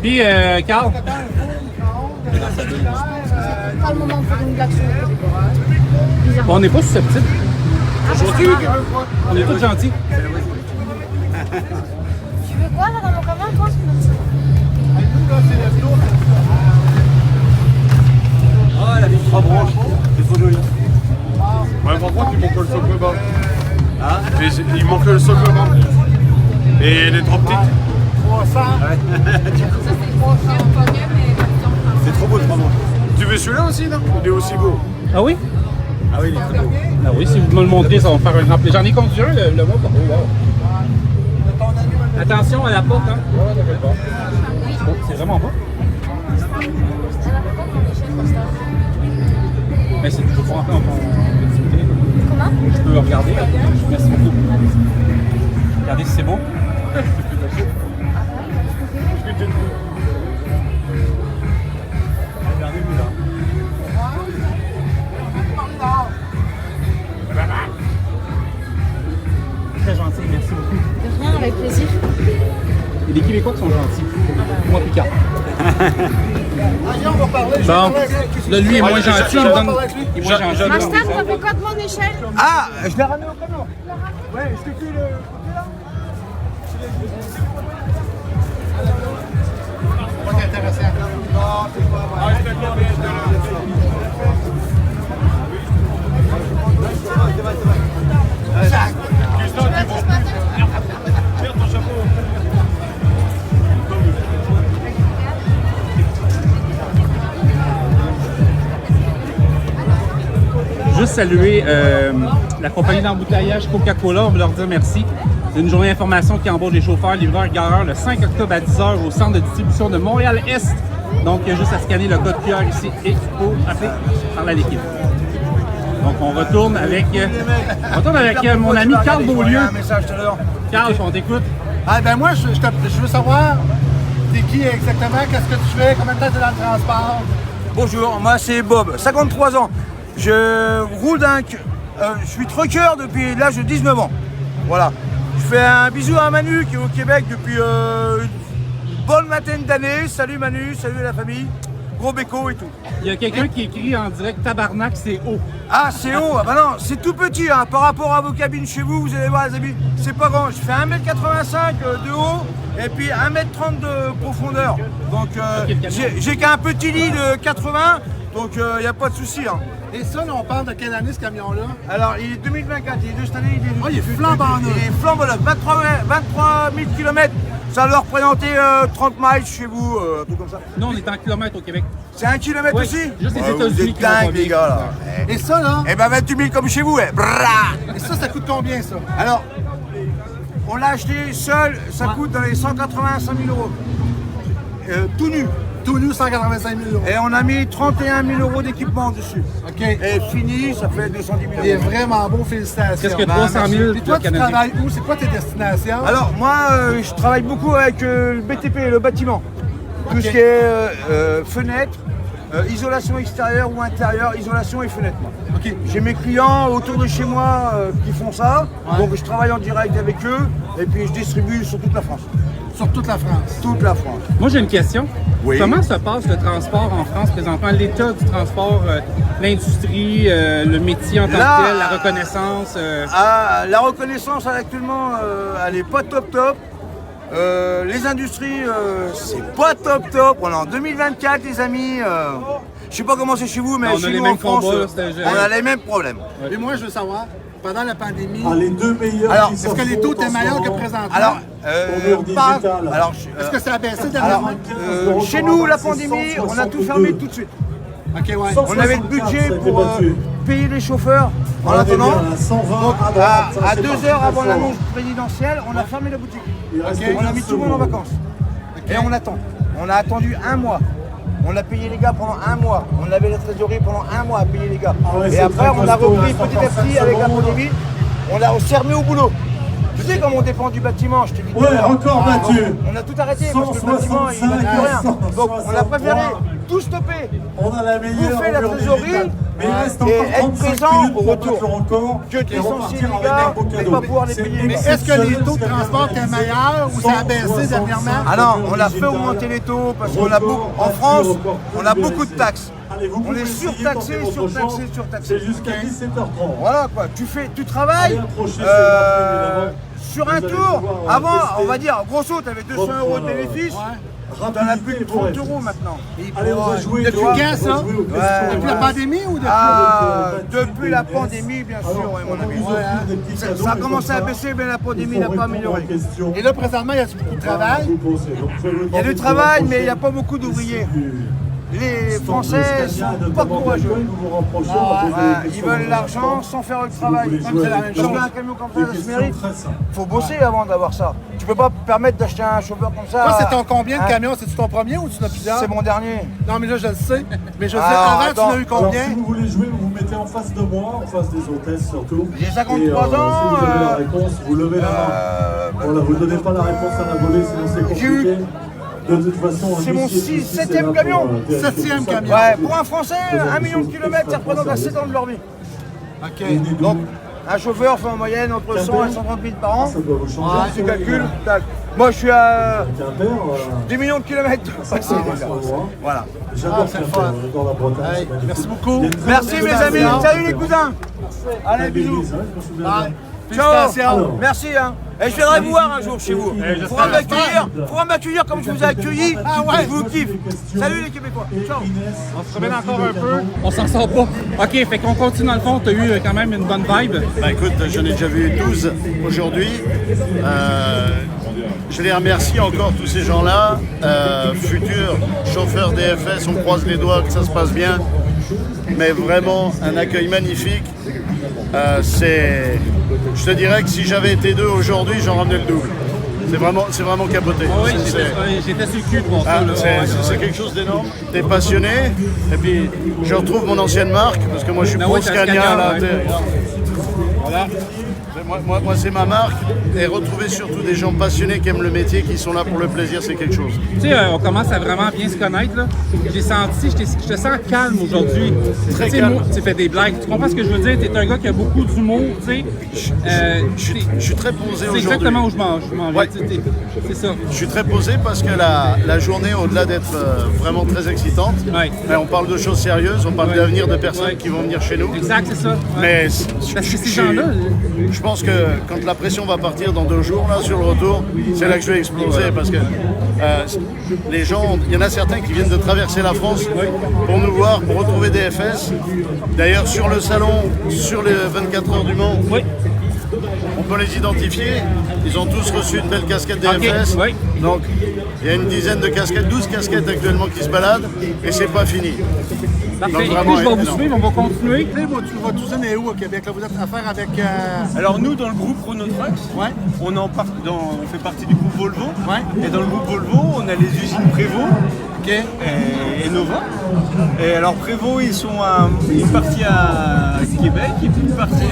Puis, Carl? Pas le moment de faire une blague sur On n'est pas susceptibles. On est tous gentils. Tu veux quoi là dans mon camion, toi? Oh la vie. Oh branche, c'est trop joli. Ouais, par contre, il manque le socle bas. Il manque le socle bas. Et les trop petites. 300. C'est trop beau, trop beau. Tu veux celui-là aussi, non? Il est aussi beau. Ah oui? Ah oui, il est très beau. Ah oui, si vous me le montrez, ça va me faire un grand plaisir. J'en ai conduit un, le mois par Attention à la porte, hein? Oh, c'est vraiment pas. Mais c'est toujours pas encore en activité. Comment? Je peux le regarder. Merci beaucoup. Regardez si c'est beau. Très gentil, merci beaucoup. De rien, avec plaisir. Et les Québécois qui sont gentils. Moi, Picard. On va parler. Bon, là, lui est moins gentil, il me donne. Il est moins gentil. Master, t'as fait quoi de mon échelle? Ah, je l'ai ramené au camion. Ouais, est-ce que tu le... Pas intéressant. Juste saluer la compagnie d'embouteillage Coca-Cola, on veut leur dire merci. C'est une journée d'information qui embauche des chauffeurs, livreurs, gareurs le 5 octobre à 10h au centre de distribution de Montréal-Est. Donc, il y a juste à scanner le code QR ici et il faut appeler par l'équipe. Donc, on retourne avec, mon ami Carl Beaulieu. Carl, on t'écoute. Ah ben moi, je veux savoir, t'es qui exactement, qu'est-ce que tu fais, combien de temps t'es dans le transport? Bonjour, moi c'est Bob, 53 ans. Je roule je suis trucker depuis l'âge de 19 ans. Voilà. Je fais un bisou à Manu qui est au Québec depuis une bonne vingtaine d'années. Salut Manu, salut la famille. Gros béco et tout. Il y a quelqu'un qui écrit en direct tabarnak, c'est haut. Ah, c'est haut? Ah bah non, c'est tout petit hein. Par rapport à vos cabines chez vous, vous allez voir les amis, c'est pas grand. Je fais 1m85 de haut et puis 1m30 de profondeur. Donc j'ai qu'un petit lit de 80, donc il n'y a pas de souci. Hein. Et ça, là, on parle de quelle année ce camion-là? Alors, il est 2024, il est de cette année, il est flambant neuf. Il est flambant neuf, 23 000 km. Ça doit représenter 30 miles chez vous, un truc comme ça. Non, on est en kilomètres au Québec. C'est 1 kilomètre ouais, aussi? Juste les Vous États-Unis êtes dingues, les gars, là. Et ça, là? Eh ben 28 000 comme chez vous, eh. Et ça coûte combien, ça? Alors, on l'a acheté seul, ça coûte dans les 185 000 euros. Tout nu. Tout nu, 185 000 euros. Et on a mis 31 000 euros d'équipement dessus. OK. Et fini, ça fait 210 000 euros. Il est vraiment beau, félicitations. Qu'est-ce que 300 000? Et toi, tu travailles où? C'est quoi tes destinations? Alors, moi, je travaille beaucoup avec le BTP, le bâtiment. Tout ce qui est fenêtres, isolation extérieure ou intérieure, isolation et fenêtres. OK. J'ai mes clients autour de chez moi qui font ça. Ouais. Donc, je travaille en direct avec eux et puis je distribue sur toute la France. Sur toute la France? Toute la France. Moi, j'ai une question. Oui. Comment se passe le transport en France présentement? L'état du transport, l'industrie, le métier en tant que tel, la reconnaissance? La reconnaissance, actuellement, elle n'est pas top. Les industries, c'est pas top. On est en 2024, les amis. Je sais pas comment c'est chez vous, mais chez nous en France, on a les mêmes problèmes. Ouais. Et moi, je veux savoir, pendant la pandémie, les deux meilleurs. Alors, est-ce que les taux étaient meilleurs que présentement? Alors, est-ce que ça a baissé dernièrement? Chez nous, la pandémie, on a tout fermé tout de suite. OK, ouais. On avait le budget pour payer les chauffeurs en attendant. Donc, à 2 heures avant l'annonce présidentielle, on a fermé la boutique. Okay. On a mis tout le monde en vacances. Okay. Et on attend. On a attendu 1 mois. On a payé les gars pendant 1 mois. On avait la trésorerie pendant 1 mois à payer les gars. Et après, on a repris petit à petit avec la pandémie. On s'est remis au boulot. Tu sais comment on dépend du bâtiment, je t'ai dit. Ouais, encore battu. On a tout arrêté parce que le bâtiment, il ne va plus rien. Donc, on a préféré tout stopper. On a la meilleure. Bouffer la trésorerie et être présent au retour. Que de licencier les gars et pas pouvoir les payer. Mais est-ce que les taux de transport étaient meilleurs ou ça a baissé dernièrement? Ah non, on a fait augmenter les taux parce qu'on a beaucoup. En France, on a beaucoup de taxes. On est surtaxé. C'est jusqu'à 17h30. Voilà quoi, tu travailles sur un tour. Avant, on va dire, grosso, tu avais 200 euros de bénéfice. T'en as plus de 30 € maintenant. Allez, on va jouer. Depuis quand ça? Depuis la pandémie ou depuis depuis la pandémie, bien sûr, ouais, mon ami. Ça a commencé à baisser, mais la pandémie n'a pas amélioré. Et là, présentement, il y a beaucoup de travail. Il y a du travail, mais il n'y a pas beaucoup d'ouvriers. Les Français sont pas courageux. Ils veulent l'argent sans faire le travail. C'est la même chose. Un camion comme ça se mérite. Il faut bosser avant d'avoir ça. Tu peux pas te permettre d'acheter un chauffeur comme ça. Toi, c'est ton combien de camions? C'est-tu ton premier ou tu en as plusieurs? C'est mon dernier. Non, mais là, je le sais. Mais je veux dire, avant, tu en as eu combien? Alors, si vous voulez jouer, vous vous mettez en face de moi, en face des hôtesses surtout. J'ai 53 ans. Si vous avez la réponse, vous levez la main. Voilà, vous ne donnez pas la réponse à la volée, sinon c'est compliqué. De toute façon, c'est mon 7e camion. 7e camion. Ouais, pour un Français, 1 million de kilomètres, ça représente 7 ans de leur vie. OK. Donc, un chauffeur fait en moyenne entre 100 et 130 000 par an. Ça doit vous changer. Tu calcules. Moi, je suis à 10 millions de kilomètres. Voilà. C'est le fun. Dans la Bretagne. Merci beaucoup. Merci, mes amis. Salut, les cousins. Allez, bisous. Ciao. Merci. Et je viendrai vous voir un jour chez vous. Faudra m'accueillir comme je vous ai accueilli. Ah ouais, je vous kiffe. Salut les Québécois. Ciao. On se promène encore un peu. On s'en sort pas. OK, fait qu'on continue dans le fond. Tu as eu quand même une bonne vibe. Ben écoute, j'en ai déjà vu 12 aujourd'hui. Je les remercie encore, tous ces gens-là. Futurs chauffeurs DFS, on croise les doigts que ça se passe bien. Mais vraiment, un accueil magnifique. Je te dirais que si j'avais été 2 aujourd'hui, j'en ramenais le double. C'est vraiment capoté. Oh oui, j'étais sur le cul de voir ça. C'est quelque chose d'énorme. T'es passionné. Et puis, je retrouve mon ancienne marque, parce que moi, je suis pro Scania à l'intérieur. Voilà. Moi, c'est ma marque. Et retrouver surtout des gens passionnés qui aiment le métier, qui sont là pour le plaisir, c'est quelque chose. Tu sais, on commence à vraiment bien se connaître. Là. J'ai senti, je te sens calme aujourd'hui. Très calme. Tu fais des blagues. Tu comprends ce que je veux dire? Tu es un gars qui a beaucoup d'humour. Tu sais. Je suis très posé aujourd'hui. C'est exactement où je m'en vais. Ouais. C'est ça. Je suis très posé parce que la journée, au-delà d'être vraiment très excitante, on parle de choses sérieuses, on parle de l'avenir de personnes qui vont venir chez nous. Exact, c'est ça. Mais parce que ces gens-là. Je pense que quand la pression va partir dans 2 jours, là, sur le retour, c'est là que je vais exploser parce que les gens, il y en a certains qui viennent de traverser la France pour nous voir, pour retrouver DFS. D'ailleurs, sur le salon, sur les 24 heures du Mans, on peut les identifier. Ils ont tous reçu une belle casquette DFS. Okay. Donc, il y a une dizaine de casquettes, 12 casquettes actuellement qui se baladent et c'est pas fini. Parfait. Donc, je vais vous suivre, on va continuer. Votre usine est où au Québec? Là, vous êtes affaire avec... Alors nous, dans le groupe Renault Trucks, on fait partie du groupe Volvo. Et dans le groupe Volvo, on a les usines Prévost et Nova. Et alors Prévost, ils sont une partie à Québec et puis une partie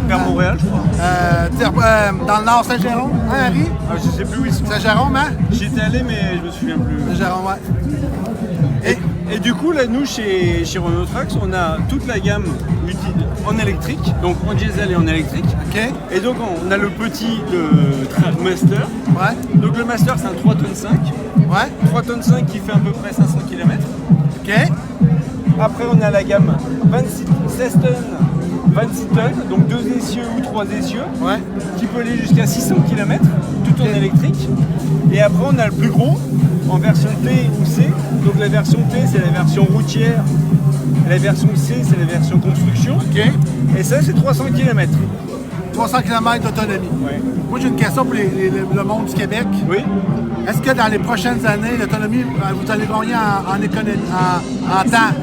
vers Montréal, je crois. Dans le nord, Saint-Jérôme, hein, Harry? Je sais plus où ils sont. Saint-Jérôme, hein? J'y étais allé, mais je me souviens plus. Saint-Jérôme, ouais. Et du coup, là, nous, chez Renault Trucks, on a toute la gamme en électrique, donc en diesel et en électrique. Et donc, on a le petit Master. Donc, le Master, c'est un 3,5 tonnes. 3,5 tonnes qui fait à peu près 500 km. Après, on a la gamme 16 tonnes, 26 tonnes, donc 2 essieux ou 3 essieux, qui peut aller jusqu'à 600 km, tout en électrique. Et après, on a le plus gros, en version T ou C. Donc la version T, c'est la version routière. La version C, c'est la version construction. Et ça, c'est 300 km. 300 km d'autonomie. Moi, j'ai une question pour le monde du Québec. Est-ce que dans les prochaines années, l'autonomie, vous allez gagner en économie, en temps,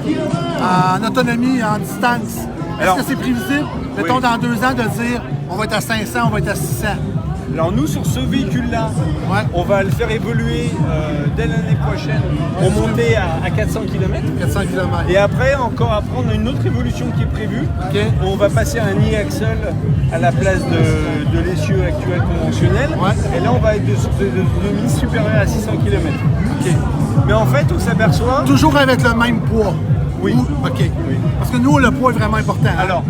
en autonomie, en distance? Est-ce que c'est prévisible, mettons, dans 2 ans, de dire on va être à 500, on va être à 600? Alors nous, sur ce véhicule-là, on va le faire évoluer dès l'année prochaine pour monter à 400 km. 400 km. Et après, on a une autre évolution qui est prévue. On va passer à un e-axle à la place de l'essieu actuel conventionnel. Et là, on va être de autonomie supérieure à 600 km. Mais en fait, on s'aperçoit... Toujours avec le même poids? Oui. Parce que nous, le poids est vraiment important. Alors,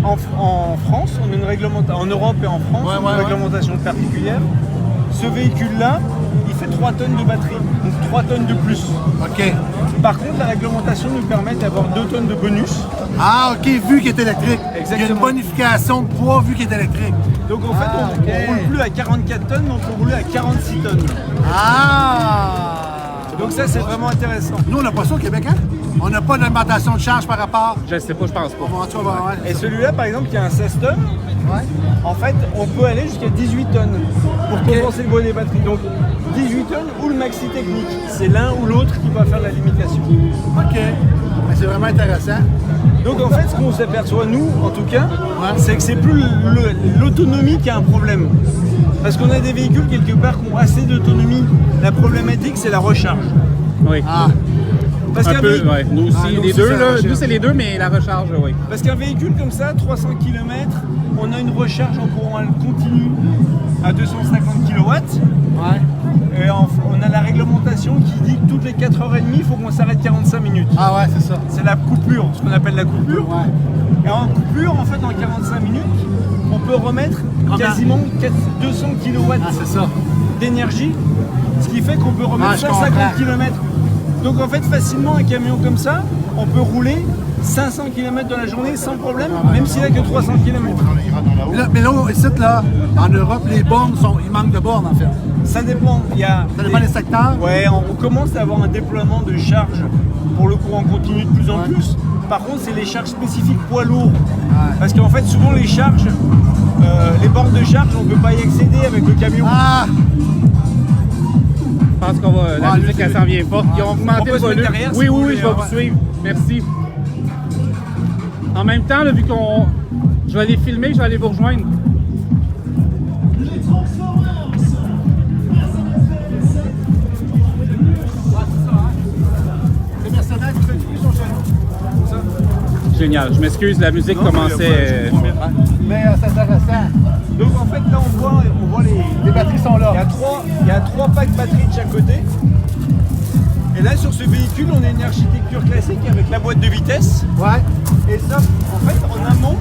en France, on a une réglementation, en Europe et en France, une réglementation particulière. Ce véhicule-là, il fait 3 tonnes de batterie, donc 3 tonnes de plus. OK. Par contre, la réglementation nous permet d'avoir 2 tonnes de bonus. Ah, OK, vu qu'il est électrique. Exactement. Il y a une bonification de poids vu qu'il est électrique. Donc en fait, on roule plus à 44 tonnes, mais on peut rouler à 46 tonnes. Ah! Donc ça, c'est vraiment intéressant. Nous, on n'a pas ça au Québec, hein? On n'a pas d'augmentation de charge par rapport. Je sais pas, je pense pas. Bon, tu vas voir, ouais. Et celui-là, par exemple, qui a un 16 tonnes, en fait, on peut aller jusqu'à 18 tonnes pour compenser le poids des batteries. Donc 18 tonnes ou le maxi technique. C'est l'un ou l'autre qui va faire la limitation. OK. Ben, c'est vraiment intéressant. Donc en fait, ce qu'on s'aperçoit, nous, en tout cas, c'est que c'est plus l'autonomie qui a un problème. Parce qu'on a des véhicules, quelque part, qui ont assez d'autonomie. La problématique, c'est la recharge. Oui. Ah. Parce Un qu'un peu, véhicule- ouais. Nous aussi, nous les aussi, deux, c'est la là. recharge. Nous, c'est les deux, mais la recharge, oui. Parce qu'un véhicule comme ça, 300 km, on a une recharge en courant continu à 250 kW. Ouais. Et on a la réglementation qui dit que toutes les 4h30, il faut qu'on s'arrête 45 minutes. Ah ouais, c'est ça. C'est la coupure, ce qu'on appelle la coupure. Ouais. Et en coupure, en fait, en 45 minutes, on peut remettre Combien? quasiment 200 kW Ah, c'est ça. d'énergie, ce qui fait qu'on peut remettre Ah, je 150 comprends. km. Donc en fait, facilement, un camion comme ça, on peut rouler 500 km dans la journée sans problème, même s'il n'a que 300 km. Mais là, ici, là, en Europe, les bornes, il manque de bornes, en fait. Ça dépend. Ça dépend des secteurs. Ouais, on commence à avoir un déploiement de charges pour le courant continu de plus en plus. Par contre, c'est les charges spécifiques poids lourds. Parce qu'en fait, souvent, les charges, les bornes de charge, on ne peut pas y accéder avec le camion. Ah! Je pense qu'on va. La musique, elle s'en vient pas. Ils ont augmenté On peut le se mettre volume. derrière, Oui, si vous oui, voulez, je vais vous suivre. Merci. En même temps, là, vu qu'on. Je vais les filmer, je vais aller vous rejoindre. C'est Mercedes qui fait du bruit sur chez nous. Génial. Je m'excuse, la musique commençait. Mais c'est intéressant. Donc en fait, là, on voit Les batteries sont là. il y a trois packs batteries de chaque côté. Et là, sur ce véhicule, on a une architecture classique avec la boîte de vitesse. Ouais. Et ça, en fait, en amont,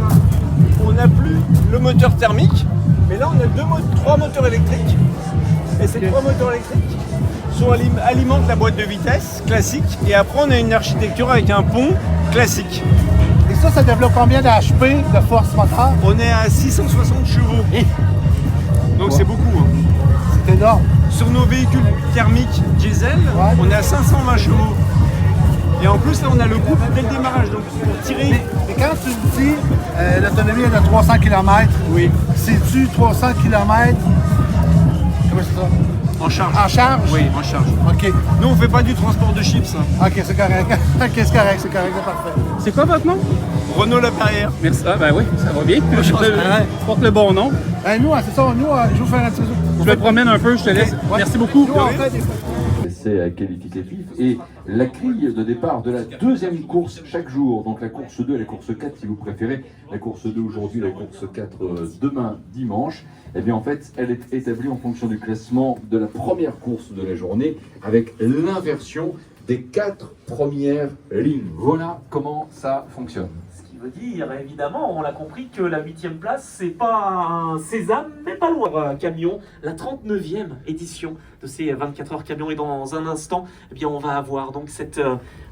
on n'a plus le moteur thermique, mais là, on a trois moteurs électriques. Et ces trois moteurs électriques alimentent la boîte de vitesse classique. Et après, on a une architecture avec un pont classique. Et ça développe combien d'HP de force moteur? On est à 660 chevaux. Donc c'est beaucoup. Hein. C'est énorme. Sur nos véhicules thermiques diesel, on est à 520 chevaux. Et en plus, là, on a le couple dès le démarrage. Donc pour tirer. Mais quand tu me dis l'autonomie est de 300 km, oui. C'est-tu 300 km? Comment c'est ça? En charge. En charge? Oui, en charge. OK. Nous, on fait pas du transport de chips. Hein. OK, c'est correct. OK, c'est correct, c'est parfait. C'est quoi votre nom? Renaud Laperrière. Merci. Ah, ben oui, ça va bien. Je porte le bon nom. Nous, c'est ça, je vous fais un petit Je me promène un peu, je te laisse. Ouais. Merci beaucoup. Nous, on fait des... Essai qualificatif et la grille de départ de la deuxième course chaque jour, donc la course 2 et la course 4 si vous préférez, la course 2 aujourd'hui, la course 4 demain dimanche, et bien en fait elle est établie en fonction du classement de la première course de la journée avec l'inversion des 4 premières lignes. Voilà comment ça fonctionne. Veut dire, évidemment, on l'a compris que la 8e place, c'est pas un sésame, mais pas loin. Un camion, la 39e édition de ces 24 heures camions. Et dans un instant, eh bien, on va avoir donc cette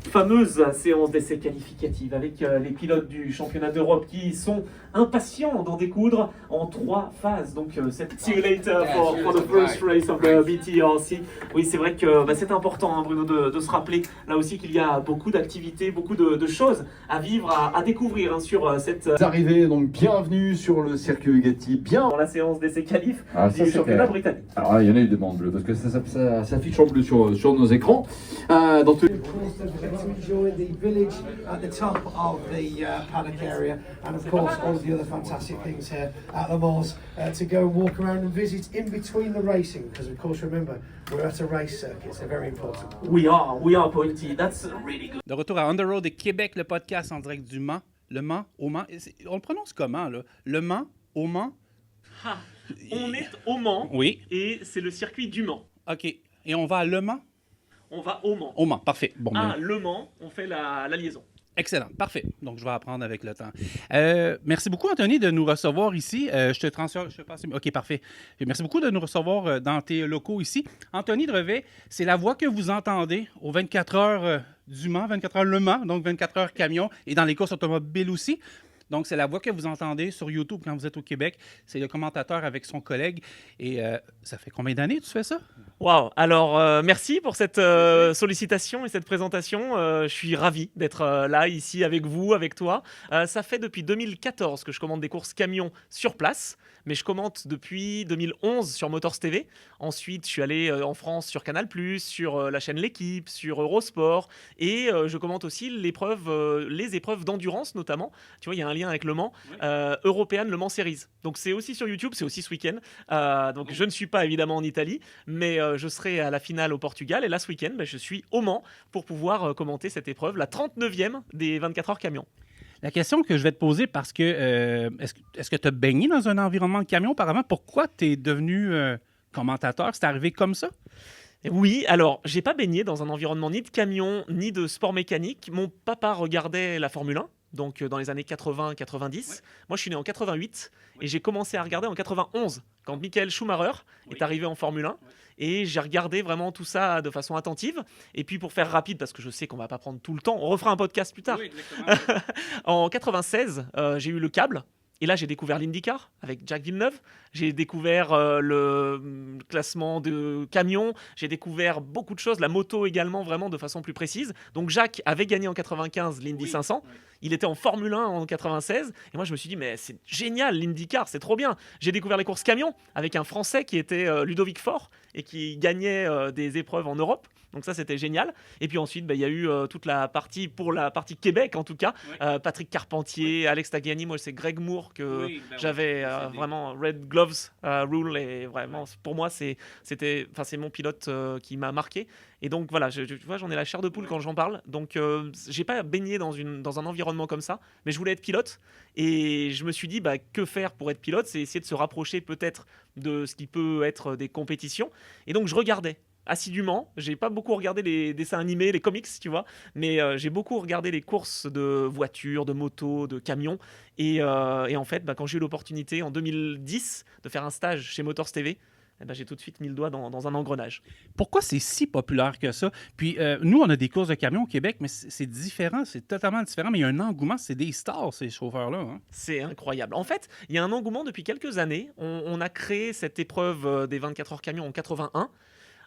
fameuse séance d'essai qualificative avec les pilotes du championnat d'Europe qui sont impatients d'en découdre en 3 phases. Donc, see you later for the first race of the BTRC. Oui, c'est vrai que c'est important, hein, Bruno, de se rappeler là aussi qu'il y a beaucoup d'activités, beaucoup de choses à vivre, à découvrir. Sur cette arrivée, donc bienvenue sur le circuit Bugatti, dans la séance d'essai qualif du championnat britannique. Alors là, il y en a eu des bandes bleues parce que ça s'affiche en bleu sur nos écrans. Dans tous enjoy the village at the top of the paddock area, and of course all of the other fantastic things here at Le Mans to go and walk around and visit in between the racing, because of course remember we're at a race circuit, so very important. We are Pointy. That's really good. De retour à On the Road de Québec, le podcast en direct du Mans. Le Mans, au Mans. On le prononce comment, là? Le Mans, au Mans? On est au Mans. Oui. Et c'est le circuit du Mans. OK. Et on va à Le Mans? On va au Mans. Au Mans, parfait. Bon, Le Mans, on fait la liaison. Excellent, parfait. Donc, je vais apprendre avec le temps. Merci beaucoup, Anthony, de nous recevoir ici. Je te transfère. OK, parfait. Merci beaucoup de nous recevoir dans tes locaux ici. Anthony Drevet, c'est la voix que vous entendez aux 24 heures du Mans, 24 heures Le Mans, donc 24 heures camion, et dans les courses automobiles aussi. Donc, c'est la voix que vous entendez sur YouTube quand vous êtes au Québec. C'est le commentateur avec son collègue. Et ça fait combien d'années que tu fais ça? Waouh! Alors, merci pour cette sollicitation et cette présentation. Je suis ravi d'être là, ici, avec vous, avec toi. Ça fait depuis 2014 que je commande des courses camions sur place, mais je commente depuis 2011 sur Motors TV. Ensuite, je suis allé en France sur Canal+, sur la chaîne L'Équipe, sur Eurosport, et je commente aussi les épreuves d'endurance, notamment. Tu vois, il y a un lien avec Le Mans, European Le Mans Series. Donc, c'est aussi sur YouTube, c'est aussi ce week-end. Donc, je ne suis pas évidemment en Italie, mais je serai à la finale au Portugal. Et là, ce week-end, je suis au Mans pour pouvoir commenter cette épreuve, la 39e des 24 heures camion. La question que je vais te poser, parce que est-ce que tu as baigné dans un environnement de camion auparavant? Pourquoi tu es devenu commentateur? C'est arrivé comme ça? Oui, alors, j'ai pas baigné dans un environnement ni de camion, ni de sport mécanique. Mon papa regardait la Formule 1. Donc dans les années 80-90. Moi, je suis né en 88 et j'ai commencé à regarder en 91 quand Michael Schumacher est arrivé en Formule 1. Et j'ai regardé vraiment tout ça de façon attentive. Et puis pour faire rapide, parce que je sais qu'on va pas prendre tout le temps, on refera un podcast plus tard. Oui, en 96, j'ai eu le câble. Et là, j'ai découvert l'IndyCar avec Jacques Villeneuve. J'ai découvert le classement de camions. J'ai découvert beaucoup de choses. La moto également, vraiment de façon plus précise. Donc, Jacques avait gagné en 95 l'Indy 500. Il était en Formule 1 en 96. Et moi, je me suis dit, mais c'est génial, l'IndyCar, c'est trop bien. J'ai découvert les courses camions avec un Français qui était Ludovic Faure et qui gagnait des épreuves en Europe. Donc ça, c'était génial. Et puis ensuite, il y a eu toute la partie, pour la partie Québec en tout cas, Patrick Carpentier, Alex Tagliani, moi c'est Greg Moore que j'avais vraiment Red Gloves Rule, et vraiment pour moi c'est mon pilote qui m'a marqué. Et donc voilà, tu vois, j'en ai la chair de poule quand j'en parle. Donc j'ai pas baigné dans un environnement comme ça, mais je voulais être pilote. Et je me suis dit, que faire pour être pilote? C'est essayer de se rapprocher peut-être de ce qui peut être des compétitions. Et donc je regardais assidûment. J'ai pas beaucoup regardé les dessins animés, les comics, tu vois, mais j'ai beaucoup regardé les courses de voitures, de motos, de camions. Et en fait, quand j'ai eu l'opportunité en 2010 de faire un stage chez Motors TV, j'ai tout de suite mis le doigt dans un engrenage. Pourquoi c'est si populaire que ça? Puis nous, on a des courses de camions au Québec, mais c'est différent, c'est totalement différent. Mais il y a un engouement, c'est des stars, ces chauffeurs-là. Hein? C'est incroyable. En fait, il y a un engouement depuis quelques années. On a créé cette épreuve des 24 heures camions en 81.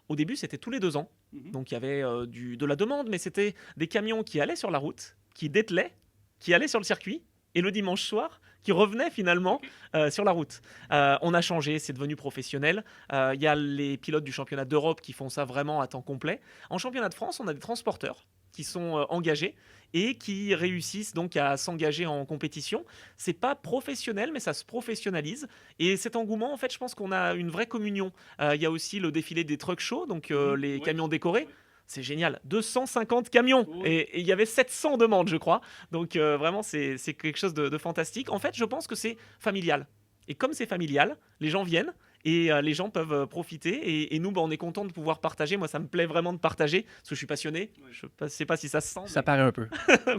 Au début, c'était tous les 2 ans. Donc, il y avait de la demande, mais c'était des camions qui allaient sur la route, qui dételaient, qui allaient sur le circuit, et le dimanche soir, qui revenaient finalement sur la route. On a changé, c'est devenu professionnel. Il y a les pilotes du championnat d'Europe qui font ça vraiment à temps complet. En championnat de France, on a des transporteurs qui sont engagés et qui réussissent donc à s'engager en compétition. C'est pas professionnel, mais ça se professionnalise. Et cet engouement, en fait, je pense qu'on a une vraie communion. Il y a aussi le défilé des truck shows, donc les camions décorés. C'est génial, 250 camions et il y avait 700 demandes, je crois. Donc vraiment, c'est quelque chose de fantastique. En fait, je pense que c'est familial. Et comme c'est familial, les gens viennent et les gens peuvent profiter. Et nous, on est content de pouvoir partager. Moi, ça me plaît vraiment de partager parce que je suis passionné. Je ne sais pas si ça se sent. Ça paraît un peu.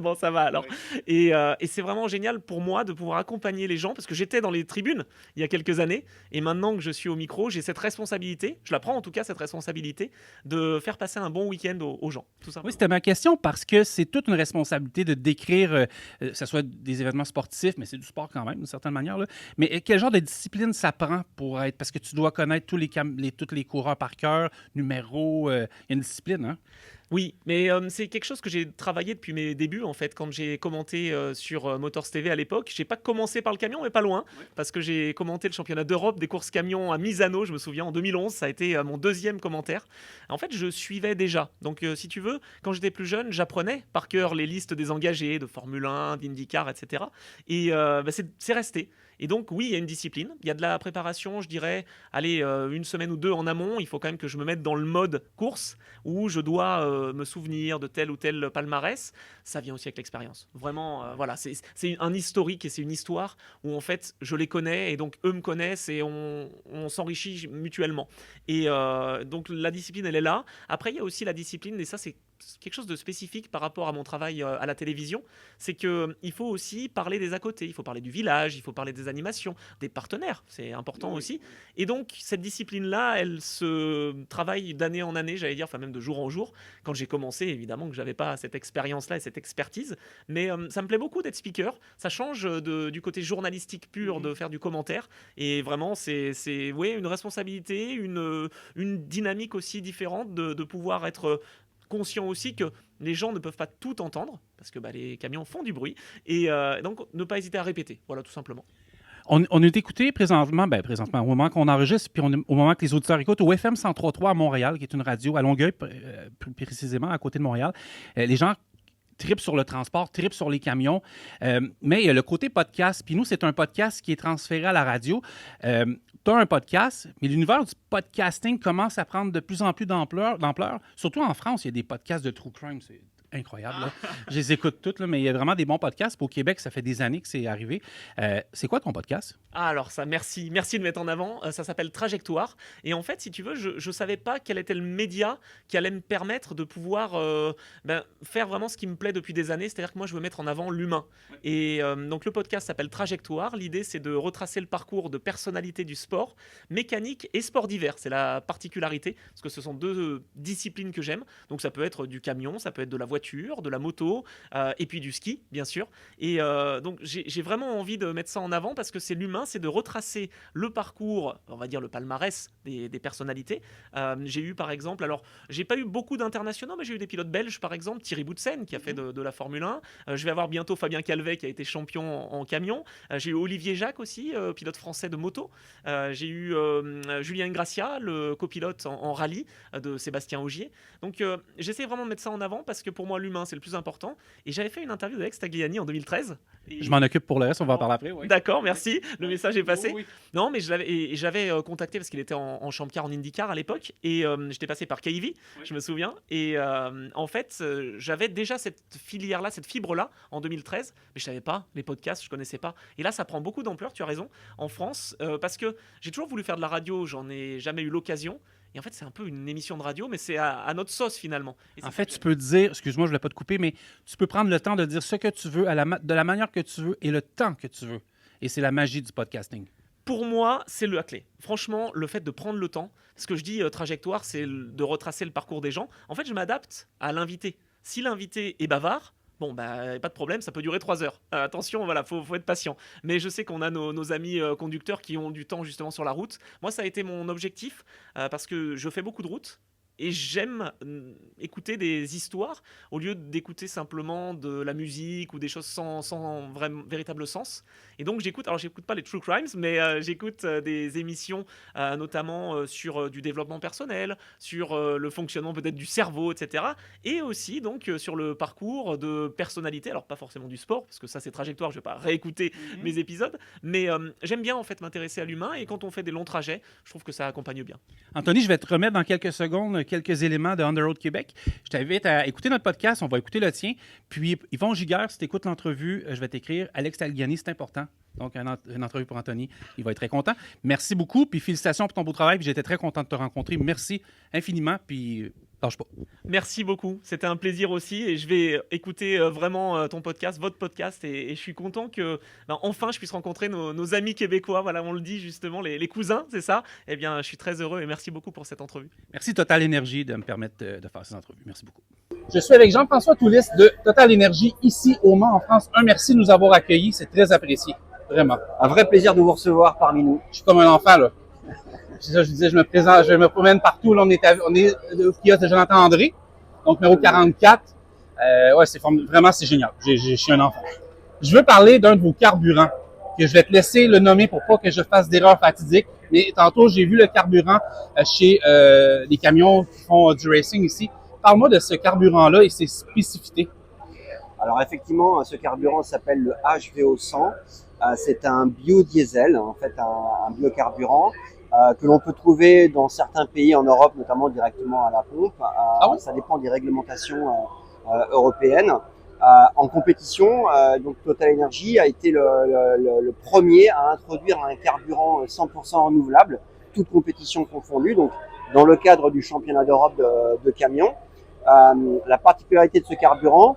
Bon, ça va alors. Et c'est vraiment génial pour moi de pouvoir accompagner les gens parce que j'étais dans les tribunes il y a quelques années. Et maintenant que je suis au micro, j'ai cette responsabilité. Je la prends en tout cas, cette responsabilité de faire passer un bon week-end aux gens. Tout simplement. Oui, c'était ma question parce que c'est toute une responsabilité de décrire, que ce soit des événements sportifs, mais c'est du sport quand même, d'une certaine manière. Là. Mais quel genre de discipline ça prend pour être... Parce que tu dois connaître tous les coureurs par cœur, numéros, il y a une discipline, hein? Oui, mais c'est quelque chose que j'ai travaillé depuis mes débuts, en fait, quand j'ai commenté sur Motors TV à l'époque. J'ai pas commencé par le camion, mais pas loin, parce que j'ai commenté le championnat d'Europe des courses camions à Misano, je me souviens, en 2011. Ça a été mon 2e commentaire. En fait, je suivais déjà. Donc, si tu veux, quand j'étais plus jeune, j'apprenais par cœur les listes des engagés de Formule 1, d'IndyCar, etc. Et c'est resté. Et donc, oui, il y a une discipline. Il y a de la préparation, je dirais, allez, 1 semaine ou 2 en amont. Il faut quand même que je me mette dans le mode course où je dois me souvenir de tel ou tel palmarès. Ça vient aussi avec l'expérience. Vraiment, voilà, c'est un historique et c'est une histoire où, en fait, je les connais et donc eux me connaissent et on s'enrichit mutuellement. Et donc, la discipline, elle est là. Après, il y a aussi la discipline, et ça, c'est quelque chose de spécifique par rapport à mon travail à la télévision, c'est qu'il faut aussi parler des à côté, il faut parler du village, il faut parler des animations, des partenaires, c'est important aussi. Et donc cette discipline-là, elle se travaille d'année en année, j'allais dire, enfin même de jour en jour. Quand j'ai commencé, évidemment que je n'avais pas cette expérience-là et cette expertise, mais ça me plaît beaucoup d'être speaker, ça change du côté journalistique pur de faire du commentaire, et vraiment c'est une responsabilité, une dynamique aussi différente de pouvoir être conscient aussi que les gens ne peuvent pas tout entendre, parce que les camions font du bruit, et donc ne pas hésiter à répéter, voilà tout simplement. On est écouté présentement, au moment qu'on enregistre, puis au moment que les auditeurs écoutent, au FM 103.3 à Montréal, qui est une radio à Longueuil, plus précisément à côté de Montréal. Les gens tripent sur le transport, tripent sur les camions, mais il y a le côté podcast, puis nous, c'est un podcast qui est transféré à la radio. Tu as un podcast, mais l'univers du podcasting commence à prendre de plus en plus d'ampleur. Surtout en France, il y a des podcasts de true crime, c'est incroyable. Là. Je les écoute toutes, là, mais il y a vraiment des bons podcasts. Au Québec, ça fait des années que c'est arrivé. C'est quoi ton podcast? Alors ça, merci de mettre en avant. Ça s'appelle Trajectoire. Et en fait, si tu veux, je ne savais pas quel était le média qui allait me permettre de pouvoir faire vraiment ce qui me plaît depuis des années. C'est-à-dire que moi, je veux mettre en avant l'humain. Et donc le podcast s'appelle Trajectoire. L'idée, c'est de retracer le parcours de personnalités du sport, mécanique et sport d'hiver. C'est la particularité, parce que ce sont deux disciplines que j'aime. Donc ça peut être du camion, ça peut être de la voiture, de la moto, et puis du ski, bien sûr. Et donc, j'ai vraiment envie de mettre ça en avant parce que c'est l'humain, c'est de retracer le parcours, on va dire le palmarès des personnalités. J'ai eu, par exemple, alors, j'ai pas eu beaucoup d'internationaux, mais j'ai eu des pilotes belges, par exemple, Thierry Boutsen, qui a fait de la Formule 1. Je vais avoir bientôt Fabien Calvet, qui a été champion en camion. J'ai eu Olivier Jacques aussi, pilote français de moto. J'ai eu Julien Gracia, le copilote en rallye de Sébastien Ogier. Donc, j'essaie vraiment de mettre ça en avant parce que pour moi, l'humain, c'est le plus important. Et j'avais fait une interview d'Alex Tagliani en 2013. Je m'en occupe pour le reste, on va en parler après. Oui. D'accord, merci. Le message est passé. Oui. Non, mais j'avais contacté parce qu'il était en Champ Car, en IndyCar à l'époque. Et j'étais passé par KEV, je me souviens. Et en fait, j'avais déjà cette filière-là, cette fibre-là en 2013. Mais je ne savais pas, les podcasts, je ne connaissais pas. Et là, ça prend beaucoup d'ampleur, tu as raison, en France. Parce que j'ai toujours voulu faire de la radio, j'en ai jamais eu l'occasion. Et en fait, c'est un peu une émission de radio, mais c'est à notre sauce, finalement. En fait, tu peux dire, excuse-moi, je ne voulais pas te couper, mais tu peux prendre le temps de dire ce que tu veux de la manière que tu veux et le temps que tu veux. Et c'est la magie du podcasting. Pour moi, c'est la clé. Franchement, le fait de prendre le temps, ce que je dis trajectoire, c'est de retracer le parcours des gens. En fait, je m'adapte à l'invité. Si l'invité est bavard, pas de problème, ça peut durer 3 heures. Attention, voilà, faut être patient. Mais je sais qu'on a nos amis conducteurs qui ont du temps justement sur la route. Moi, ça a été mon objectif parce que je fais beaucoup de routes. Et j'aime écouter des histoires au lieu d'écouter simplement de la musique ou des choses sans véritable sens. Et donc j'écoute pas les true crimes, mais j'écoute des émissions notamment sur du développement personnel, sur le fonctionnement peut-être du cerveau, etc. Et aussi donc sur le parcours de personnalité, alors pas forcément du sport, parce que ça c'est trajectoire, je vais pas réécouter mes épisodes, mais j'aime bien en fait m'intéresser à l'humain, et quand on fait des longs trajets, je trouve que ça accompagne bien. Anthony, je vais te remettre dans quelques secondes quelques éléments de On the Road Québec. Je t'invite à écouter notre podcast, on va écouter le tien. Puis Yvon Giguère, si tu écoutes l'entrevue, je vais t'écrire Alex Tagliani, c'est important. Donc, une entrevue pour Anthony, il va être très content. Merci beaucoup, puis félicitations pour ton beau travail. Puis j'étais très content de te rencontrer. Merci infiniment, puis lâche pas. Merci beaucoup, c'était un plaisir aussi, et je vais écouter vraiment ton podcast, votre podcast, et je suis content que enfin je puisse rencontrer nos amis québécois. Voilà, on le dit justement, les cousins, c'est ça. Eh bien, je suis très heureux et merci beaucoup pour cette entrevue. Merci Total Énergie de me permettre de faire cette entrevue. Merci beaucoup. Je suis avec Jean-François Toulis de Total Énergie ici au Mans en France. Merci de nous avoir accueillis, c'est très apprécié. Vraiment. Un vrai plaisir de vous recevoir parmi nous. Je suis comme un enfant, là. C'est ça, je disais, je me promène partout. Là, on est au kiosque de Jonathan André, donc numéro 44. Vraiment, c'est génial. Je suis un enfant. Je veux parler d'un de vos carburants, que je vais te laisser le nommer pour pas que je fasse d'erreur fatidique. Mais tantôt, j'ai vu le carburant chez les camions qui font du racing ici. Parle-moi de ce carburant-là et ses spécificités. Alors effectivement, ce carburant s'appelle le HVO100. C'est un biodiesel, en fait un biocarburant que l'on peut trouver dans certains pays en Europe, notamment directement à la pompe. Ça dépend des réglementations européennes. En compétition, donc Total Energy a été le premier à introduire un carburant 100% renouvelable, toute compétition confondue, donc dans le cadre du championnat d'Europe de camions. La particularité de ce carburant,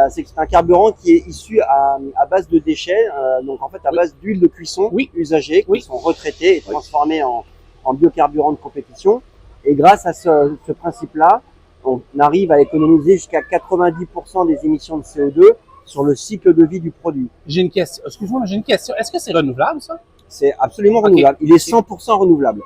c'est que c'est un carburant qui est issu à base de déchets, donc en fait à base d'huile de cuisson usagées qui sont retraitées et transformées en biocarburant de compétition. Et grâce à ce principe-là, on arrive à économiser jusqu'à 90% des émissions de CO2 sur le cycle de vie du produit. J'ai une question. Excuse-moi, j'ai une question. Est-ce que c'est renouvelable, ça? C'est absolument renouvelable. Il est 100% renouvelable.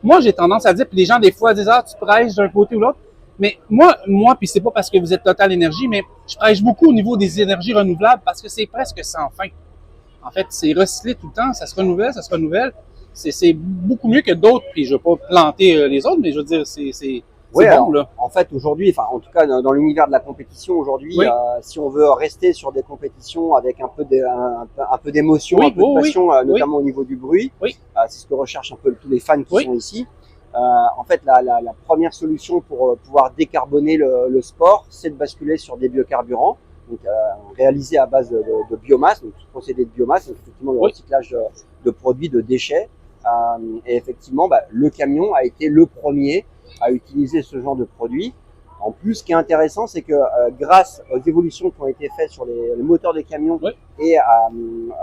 Moi, j'ai tendance à dire, puis les gens, des fois, disent « Ah, tu prêches d'un côté ou l'autre. » Mais moi, puis c'est pas parce que vous êtes Total Énergie, mais je prêche beaucoup au niveau des énergies renouvelables parce que c'est presque sans fin. En fait, c'est recyclé tout le temps, ça se renouvelle, ça se renouvelle. C'est beaucoup mieux que d'autres, puis je veux pas planter les autres, mais je veux dire, c'est bon, alors, là. En fait, aujourd'hui, enfin, en tout cas, dans l'univers de la compétition aujourd'hui, si on veut rester sur des compétitions avec un peu d'émotion, un peu de passion, notamment au niveau du bruit, c'est ce que recherchent un peu tous les fans qui sont ici. En fait, la première solution pour pouvoir décarboner le sport, c'est de basculer sur des biocarburants, donc réalisés à base de biomasse, donc tout procédé de biomasse, donc effectivement le recyclage de produits, de déchets. Et effectivement, le camion a été le premier à utiliser ce genre de produit. En plus, ce qui est intéressant, c'est que grâce aux évolutions qui ont été faites sur les moteurs des camions et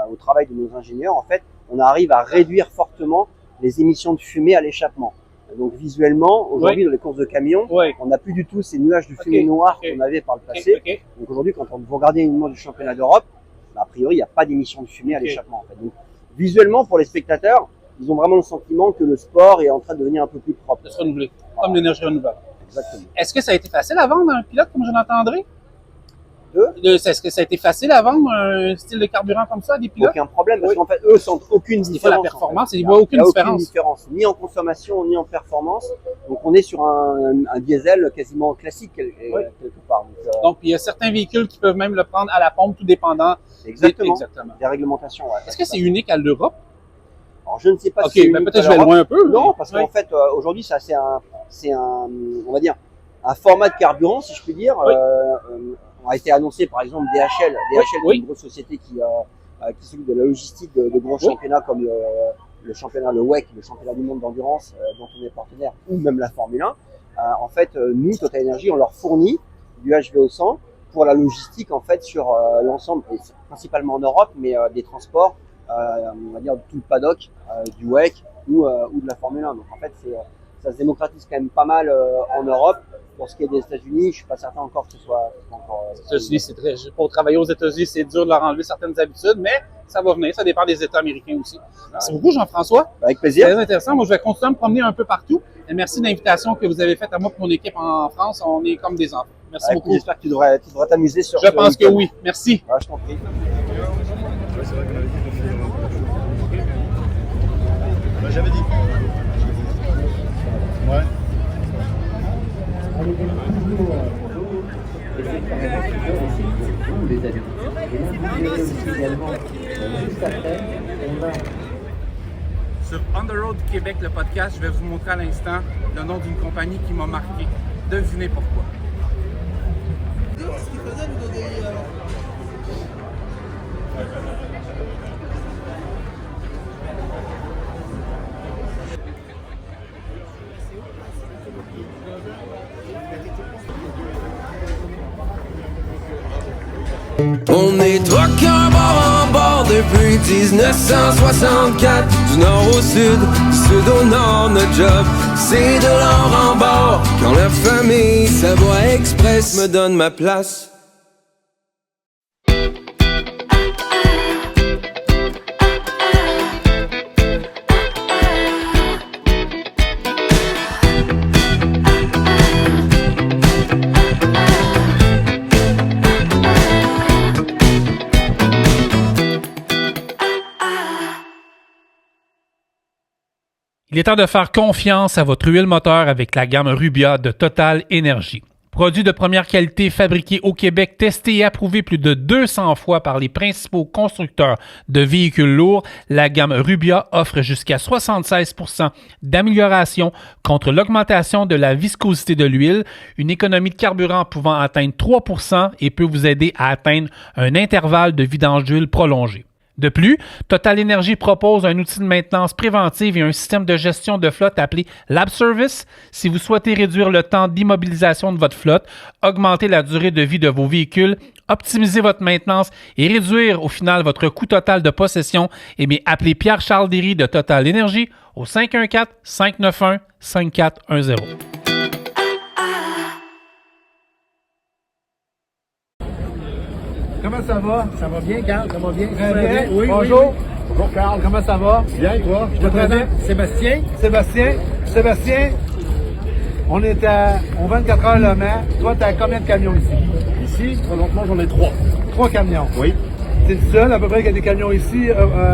au travail de nos ingénieurs, en fait, on arrive à réduire fortement les émissions de fumée à l'échappement. Donc visuellement, aujourd'hui, dans les courses de camions, on n'a plus du tout ces nuages de fumée noire qu'on avait par le passé. Donc aujourd'hui, quand vous regardez une image du championnat d'Europe, a priori, il n'y a pas d'émissions de fumée à l'échappement. En fait. Donc, visuellement, pour les spectateurs, ils ont vraiment le sentiment que le sport est en train de devenir un peu plus propre. De se renouveler, comme l'énergie renouvelable. Exactement. Est-ce que ça a été facile à vendre un pilote, comme Jonathan André? Est-ce que ça a été facile à vendre un style de carburant comme ça à des pilotes? Aucun problème, parce qu'en fait, eux sentent aucune différence. La performance, ils voient aucune différence. Ni en consommation, ni en performance. Donc, on est sur un diesel quasiment classique, quelque part. Donc, il y a certains véhicules qui peuvent même le prendre à la pompe, tout dépendant. Exactement. Des réglementations, Est-ce que c'est unique à l'Europe? Alors, je ne sais pas si c'est unique. Peut-être je vais loin un peu. Non, parce qu'en fait, aujourd'hui, ça, c'est on va dire, un format de carburant, si je puis dire. A été annoncé par exemple DHL qui est une grosse société qui s'occupe de la logistique de grands championnats comme le championnat, le WEC, le championnat du monde d'endurance dont on est partenaire, ou même la Formule 1. En fait, nous, Total Energy, on leur fournit du HVO100 pour la logistique en fait sur l'ensemble, et principalement en Europe, mais des transports, on va dire tout le paddock, du WEC ou de la Formule 1. Donc en fait, ça se démocratise quand même pas mal en Europe. Pour ce qui est des États-Unis, je suis pas certain encore que ce soit encore. États-Unis, c'est très. Pour travailler aux États-Unis, c'est dur de leur enlever certaines habitudes, mais ça va venir. Ça dépend des États américains aussi. Merci beaucoup, Jean-François. Avec plaisir. C'est très intéressant. Moi, je vais continuer à me promener un peu partout. Et merci de l'invitation que vous avez faite à moi pour mon équipe en France. On est comme des enfants. Merci beaucoup. J'espère que tu devrais t'amuser sur. Je pense que oui. Merci. Je t'en prie. J'avais dit. Ouais. Sur On the Road Québec, le podcast, je vais vous montrer à l'instant le nom d'une compagnie qui m'a marqué. Devinez pourquoi. On est truckers bord en bord depuis 1964. Du nord au sud, du sud au nord, notre job, c'est de l'or en bord. Quand la famille Savoie Express me donne ma place. Il est temps de faire confiance à votre huile moteur avec la gamme Rubia de Total Énergie. Produit de première qualité fabriqué au Québec, testé et approuvé plus de 200 fois par les principaux constructeurs de véhicules lourds, la gamme Rubia offre jusqu'à 76% d'amélioration contre l'augmentation de la viscosité de l'huile, une économie de carburant pouvant atteindre 3% et peut vous aider à atteindre un intervalle de vidange d'huile prolongé. De plus, Total Energy propose un outil de maintenance préventive et un système de gestion de flotte appelé Lab Service. Si vous souhaitez réduire le temps d'immobilisation de votre flotte, augmenter la durée de vie de vos véhicules, optimiser votre maintenance et réduire au final votre coût total de possession, eh bien, appelez Pierre-Charles Derry de Total Energy au 514-591-5410. Comment ça va? Ça va bien, Carl? Ça va bien? Très bien. Oui, Bonjour. oui. Bonjour, Carl. Comment ça va? Bien, et toi? Je te présente Sébastien. Sébastien, on est au 24 heures Le Mans. Toi, tu as combien de camions ici? Ici, présentement, j'en ai 3. 3 camions? Oui. C'est le seul à peu près qui a des camions ici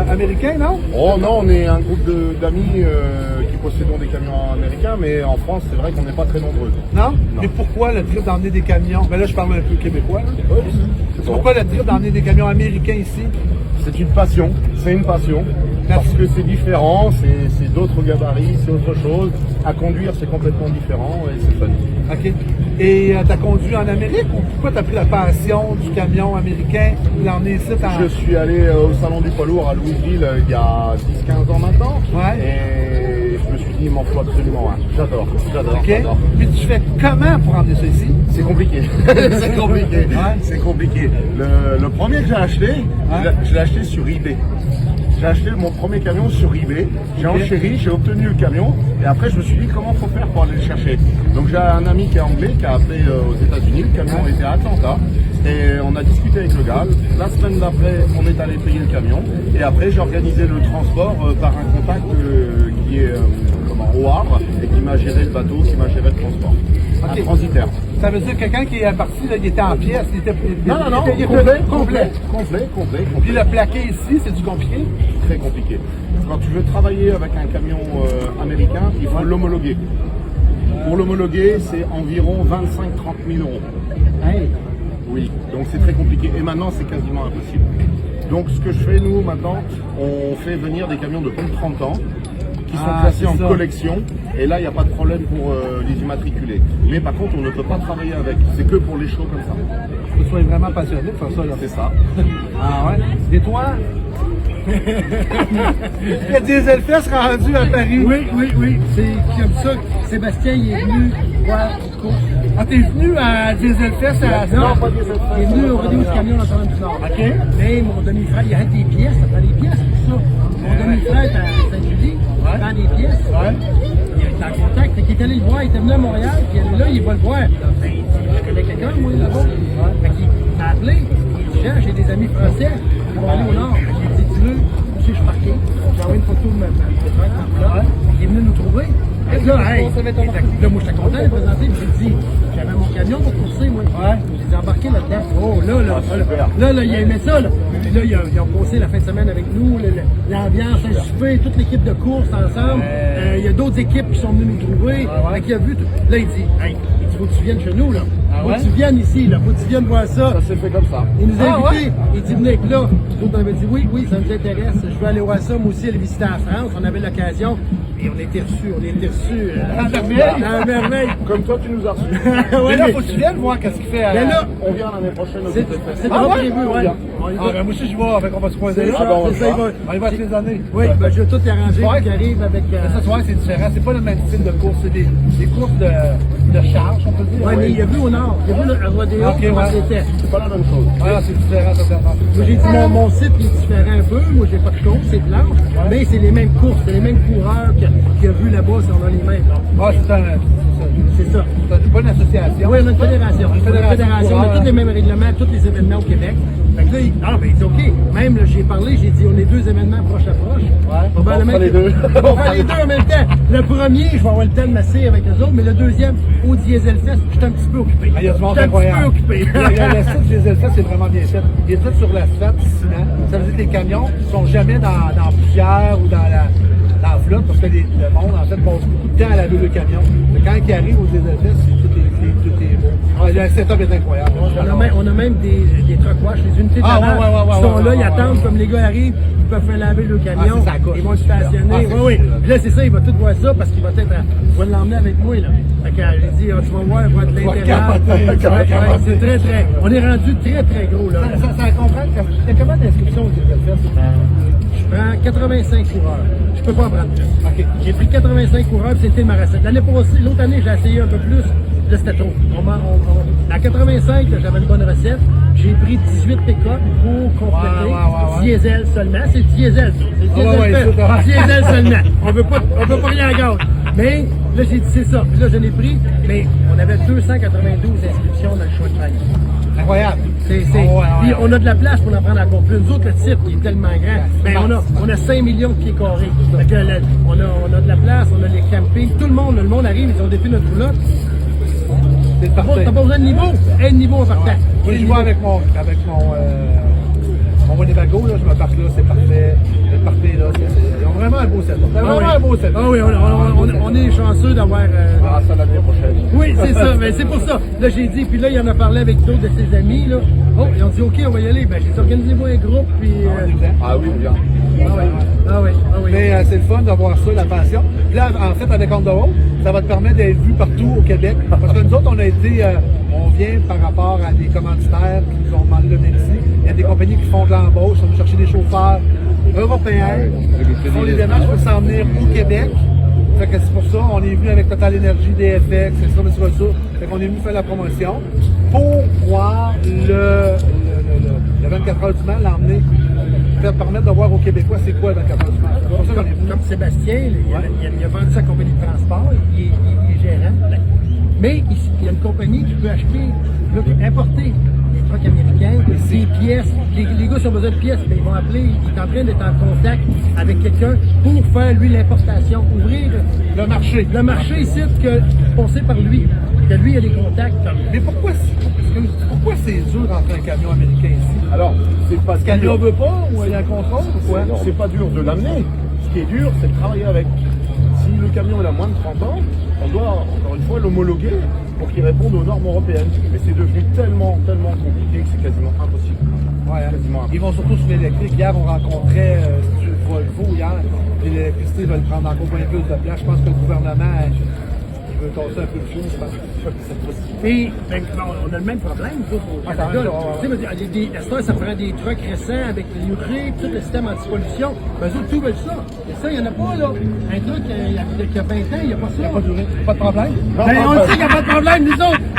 américains, non? Oh non, on est un groupe d'amis qui possédons des camions américains, mais en France, c'est vrai qu'on n'est pas très nombreux. Non? Mais pourquoi le trip d'emmener des camions? Ben là, je parle un peu québécois. Pourquoi le trip d'emmener des camions américains ici? C'est une passion, parce que c'est différent, c'est d'autres gabarits, c'est autre chose. À conduire, c'est complètement différent et c'est fun. OK. Et tu as conduit en Amérique ou pourquoi tu as pris la passion du camion américain et l'emmener ici? Je suis allé au Salon du poids lourd à Louisville il y a 10-15 ans maintenant. Ouais. Et je me suis dit, il m'en faut absolument un. J'adore. OK. Puis tu fais comment pour emmener ça ici? C'est compliqué. C'est compliqué. Ouais. C'est compliqué. Le premier que j'ai acheté, je l'ai acheté sur eBay. J'ai acheté mon premier camion sur eBay, j'ai enchéri, j'ai obtenu le camion et après je me suis dit comment faut faire pour aller le chercher. Donc j'ai un ami qui est anglais qui a appelé aux États-Unis, le camion était à Atlanta et on a discuté avec le gars. La semaine d'après, on est allé payer le camion et après j'ai organisé le transport par un contact qui est au Havre et qui m'a géré le bateau, qui m'a géré le transport. Un transitaire. Ça veut dire que quelqu'un qui est parti, là, il était en pièces, il était complet. Puis le plaqué ici, c'est du compliqué? Très compliqué. Quand tu veux travailler avec un camion américain, il faut l'homologuer. Pour l'homologuer, c'est environ 25-30 000 euros. Hey. Oui, donc c'est très compliqué. Et maintenant, c'est quasiment impossible. Donc ce que je fais, nous, maintenant, on fait venir des camions de plus de 30 ans qui sont classés en collection. Et là, il n'y a pas de problème pour les immatriculer. Mais par contre, on ne peut pas travailler avec. C'est que pour les shows comme ça. Que tu sois vraiment passionné de faire ça, là. C'est ça. Ah ouais? Et toi? Il y a des Dieselfest rendu à Paris. Oui. C'est comme ça que Sébastien il est venu voir une course. Ah, t'es venu à Dieselfest à... Non, pas Dieselfest. Il est venu au rodéo du camion dans le du Nord. OK. Mais mon demi-frère, il y a des pièces, ça prend des pièces pour ça. Mon demi-frère est à Saint-Julie, il prend des pièces. Ouais. Il est en contact, fait qu'il est allé le voir, il était venu à Montréal, puis là, il va le voir. Ben, je connais quelqu'un, moi, là-bas. Fait qu'il m'a appelé, il dit, Jean, j'ai des amis français qui vont aller au Nord. J'ai dit, tu veux, je suis parqué. J'ai envoyé une photo de ma frère, il est venu nous trouver. Et là, là, moi, j'étais content de le présenter, puis j'ai dit, j'avais mon camion pour courser, moi. Ouais. J'ai embarqué là-dedans. Oh, là, il a aimé ça, là. Puis là, ils ont passé la fin de semaine avec nous, l'ambiance, un souper, toute l'équipe de course ensemble. Il y a d'autres équipes qui sont venues nous trouver. Fait qu'il a vu, là, il dit, hey, faut que tu viennes chez nous, là. Faut que tu viennes ici, là. Faut que tu viennes voir ça. Ça s'est fait comme ça. Il nous a invités. Il dit, venez, là. Nous autres, on avait dit, oui, ça nous intéresse. Je veux aller voir ça. Moi aussi, aller visiter la France. On avait l'occasion. Et on était reçus. À merveille. Comme toi, tu nous as reçus. Mais là, faut que tu viennes voir qu'est-ce qu'il fait. Mais là, on vient l'année prochaine au c'est pas prévu, ouais. Ben moi aussi, je vois. On va se pointer là. On y va toutes les années. Oui, ben je vais tout arranger pour qu'il arrive avec... Ça, soir, c'est différent. C'est pas le même style de course. C'est des courses de charge, on peut dire. Oui, mais il a vu au Nord. Il a vu le rodéo, comment c'était. C'est pas la même chose. Ah, c'est différent, totalement. Moi, j'ai dit, mon site est différent un peu. Moi, j'ai pas de course, c'est blanche. Mais c'est les mêmes courses, c'est les mêmes coureurs qu'il a vu là-bas, si on a les mêmes. Ah, c'est ça. C'est pas une association? Oui, on a une fédération. On a tous les mêmes règlements, tous les événements au Québec. Fait que là, il dit OK. Même, là, j'ai parlé, j'ai dit, on est 2 événements proche à proche. Ouais. On va faire les deux. On va faire les deux en même temps. Le premier, je vais avoir le temps de masser avec les autres, mais le deuxième, au Dieselfest, je suis un petit peu occupé. Il y a du monde incroyable. Le site Dieselfest, c'est vraiment bien fait. Il est fait sur l'asphalte, ciment. Ça veut dire que les camions ne sont jamais dans poussière ou dans la flotte, parce que le monde, en fait, passe beaucoup de temps à laver le camion. Mais quand il arrive au Dieselfest, tout est beau. Le setup est incroyable. On a même des truck wash, les unités de lavage qui sont là, ils attendent, comme les gars arrivent, ils peuvent faire laver le camion, ils vont le stationner. Oui. Puis là, c'est ça, il va tout voir ça parce qu'il va peut-être l'emmener avec moi. Là. Fait que j'ai dit, tu vas voir, il va être l'intérieur. C'est très, très. On est rendu très, très gros. Là. Ça comprend. Comment d'inscription que tu as fait? Je prends 85 coureurs. Je peux pas en prendre plus. Okay. J'ai pris 85 coureurs, c'était ma recette. L'année passée, l'autre année, j'ai essayé un peu plus. Là, c'était trop. À 85, j'avais une bonne recette. J'ai pris 18 pick-up pour compléter. Diesel seulement. C'est diesel. C'est diesel seulement. On veut pas rien à gaz. Mais là, j'ai dit c'est ça. Puis là, je l'ai pris. Mais on avait 292 inscriptions dans le choix de taille. Incroyable. Puis on a de la place pour en prendre encore plus. Nous autres, le site qui est tellement grand, ben on a 5 millions de pieds carrés. On a de la place, on a les campings. Tout le monde arrive, ils ont défait notre roulotte. T'as pas besoin de niveau? Un niveau en partant. Je joue avec mon Winnebago, là, je me parque là, c'est parfait. Le parfait là, ils ont vraiment un beau set. Un beau set. Ah oui, on est chanceux d'avoir. Ça l'année prochaine. Oui, c'est ça, mais c'est pour ça. Là, j'ai dit, puis là, il en a parlé avec d'autres de ses amis, là. Oh, ils ont dit, OK, on va y aller. Ben, j'ai dit, organisez-moi un groupe, puis. Ah oui, bien. Ah oui. Mais c'est le fun d'avoir ça, la passion. Puis là, en fait, avec On The Road, ça va te permettre d'être vu partout au Québec. Parce que nous autres, on vient par rapport à des commanditaires qui nous ont demandé de venir ici. Il y a des compagnies qui font de l'embauche, on va chercher des chauffeurs européens qui font les démarches pour s'en venir au Québec. Fait que c'est pour ça, on est venu avec Total Energy, DFX, c'est ça, mais c'est ça. Fait qu'on est venu faire la promotion pour voir le 24 heures du Mans, l'emmener, permettre de voir aux Québécois c'est quoi le 24 heures du Mans. Comme Sébastien, il a vendu sa compagnie de transport, il est gérant. Mais il y a une compagnie qui peut acheter, importer des trucks américains, des pièces. Les gars, qui ont besoin de pièces, ben, ils vont appeler, il est en train d'être en contact avec quelqu'un pour faire, lui, l'importation, ouvrir le marché. Le marché ici, pensé par lui, que lui, il a des contacts. Mais pourquoi c'est dur d'entrer un camion américain ici? Alors, c'est pas parce qu'il ne veut pas ou il y a un contrôle ou quoi? C'est pas dur de l'amener. Ce qui est dur, c'est de travailler avec. Si le camion il a moins de 30 ans, on doit encore une fois l'homologuer pour qu'il réponde aux normes européennes. Mais c'est devenu tellement compliqué que c'est quasiment impossible. Ouais, ils vont surtout sur l'électrique. Hier, on rencontrait Volvo hier. Et l'électricité va le prendre encore bien plus de place. Je pense que le gouvernement veut tasser un peu le fou. Je pense que c'est possible. Et on a le même problème, nous autres, au Canada. Ça prend des trucks récents avec les URI, tout le système anti-pollution. Eux autres, tout veulent ça. Et ça, il n'y en a pas, là. Un truc qui a 20 ans, il n'y a pas ça. Il n'y a pas de problème. Ben, on le sait qu'il n'y a pas de problème.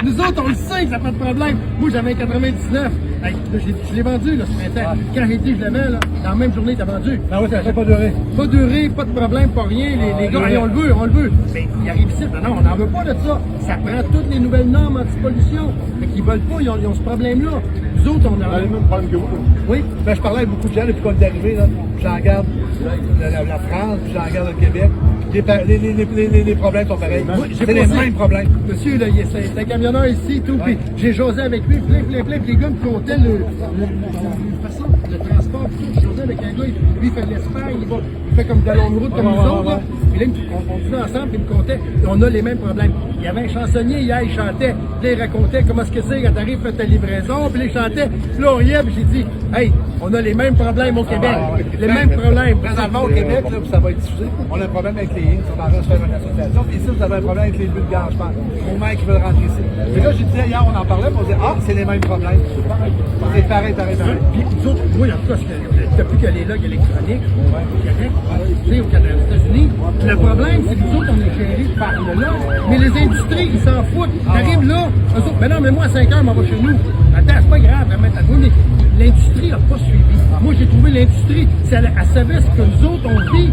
Nous autres, on le sait qu'il n'y a pas de problème. Moi, j'avais un 99. Hey, je l'ai vendu, là, ce printemps. Quand j'ai dit que je l'avais, là, dans la même journée, t'as vendu. Ah oui, ça n'a pas duré. Pas duré, pas de problème, pas rien. Les gars, on le veut. Mais il arrive ici, non, on n'en veut pas de ça. Ça prend toutes les nouvelles normes anti-pollution. Fait qu'ils veulent pas, ils ont ce problème-là. Nous autres, on a les mêmes problèmes que vous. Oui, ben, je parlais avec beaucoup de gens depuis qu'on est arrivé, là. J'en regarde la France, puis j'en regarde le Québec. Les problèmes sont pareils. C'est les mêmes problèmes. Monsieur, là, c'est un camionneur ici, tout, puis j'ai jasé avec lui, plein, puis les gars me comptaient le transport, puis tout. Je jasais avec un gars, lui, il fait de l'Espagne, il fait comme de la longue route comme nous autres, là. Puis là, on disait ensemble, puis il me comptait, on a les mêmes problèmes. Il y avait un chansonnier hier, il chantait, puis là, il racontait comment est-ce que c'est quand t'arrives, fais ta livraison, puis là, il chantait, puis là, on riait, puis j'ai dit, hey, on a les mêmes problèmes au Québec. Les mêmes problèmes. Présentement, au Québec, là, ça va être diffusé. On a un problème avec les lignes, on va faire une association. Puis ici, vous avez un problème avec les buts de gaz, je pense. Mon mec qui veut rentrer ici. Mais là, j'ai dit, hier, on en parlait, puis on disait, c'est les mêmes problèmes. C'est pareil. Puis, nous autres, oui, en tout cas, depuis qu'il y a les logs électroniques au Québec, tu sais, aux États-Unis, le problème, c'est que nous autres, on est gérés par le log. Mais les industries, ils s'en foutent. T'arrives là, eux autres, ben non, mais moi, à 5 heures, on va chez nous. Attends, c'est pas grave, à mettre à nous, mais l'industrie n'a pas suivi. Moi, j'ai trouvé l'industrie, elle savait ce que nous autres, on vit,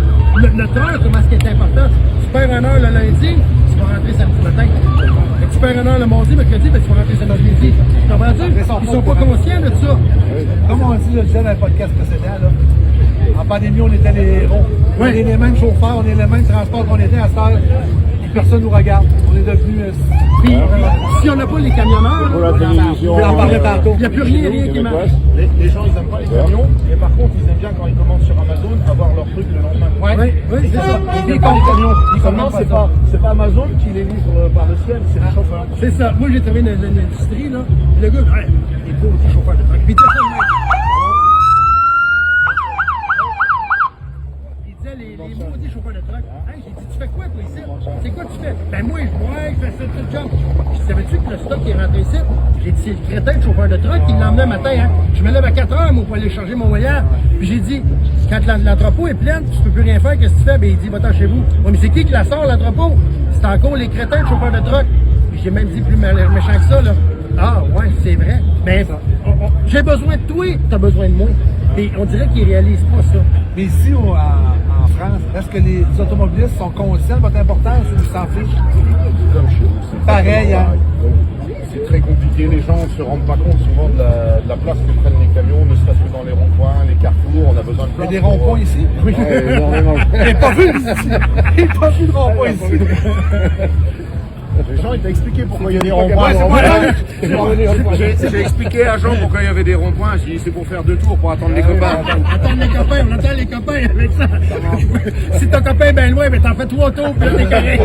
notre heure, comment ce qui est important. Tu perds une heure le lundi, tu vas rentrer samedi matin. Tu perds une heure le mardi, mercredi, ben, tu vas rentrer samedi midi. Tu comprends-tu? Ils sont pas conscients de ça. Comme on dit, je le disais dans le podcast précédent, là, en pandémie, on était les héros. On est les mêmes chauffeurs, on est les mêmes transports qu'on était à cette heure. Personne nous regarde. On est devenus. Puis, si on n'a pas les camionneurs, pour la télévision, on en parlait tantôt. Il n'y a plus rien qui marche. Les gens, ils n'aiment pas les camions, mais par contre, ils aiment bien quand ils commandent sur Amazon avoir leur truc le lendemain. Oui, c'est ça. Les camions. Seulement, c'est pas Amazon qui les livre par le ciel, c'est les chauffeurs. C'est ça. Moi, j'ai travaillé dans l'industrie, là. Le gars, il est beau, il est chauffeur de truck. Puis, il disait ça de même. Il disait les maudits chauffeurs de truck. Hey, j'ai dit, tu fais quoi, toi, ici? C'est quoi tu fais? Ben, moi, je fais ça, job. Puis, savais-tu que le stock est rentré ici? J'ai dit, c'est le crétin de chauffeur de truck qui l'emmenait un matin, hein. Je me lève à 4 heures, moi, pour aller charger mon voyage. Puis, j'ai dit, quand l'entrepôt est plein, tu peux plus rien faire, qu'est-ce que tu fais? Ben, il dit, va-t'en chez vous. Ouais, mais c'est qui la sort, l'entrepôt? C'est encore les crétins de chauffeurs de truck. Puis, j'ai même dit plus méchant que ça, là. Ah, ouais, c'est vrai. Mais j'ai besoin de toi, t'as besoin de moi. Et on dirait qu'ils réalisent pas ça. Mais ici, en France, est-ce que les automobilistes sont conscients de votre importance ou ils s'en fichent? Comme chez nous. Pareil, hein? C'est très compliqué, les gens ne se rendent pas compte souvent de la place que prennent les camions, ne serait-ce que dans les ronds-points, les carrefours, on a besoin de place. Il y a des ronds-points ici? Oui, énormément. J'ai pas vu ici! J'ai pas vu de ronds-points ici! Les gens, ils t'ont expliqué pourquoi il y a des ronds-points. J'ai expliqué à Jean pourquoi il y avait des ronds-points. J'ai dit c'est pour faire 2 tours pour attendre les copains. Attendre les copains, on attend les copains avec ça. Si ton copain est bien loin, ben t'en fais 3 tours, puis t'es correct.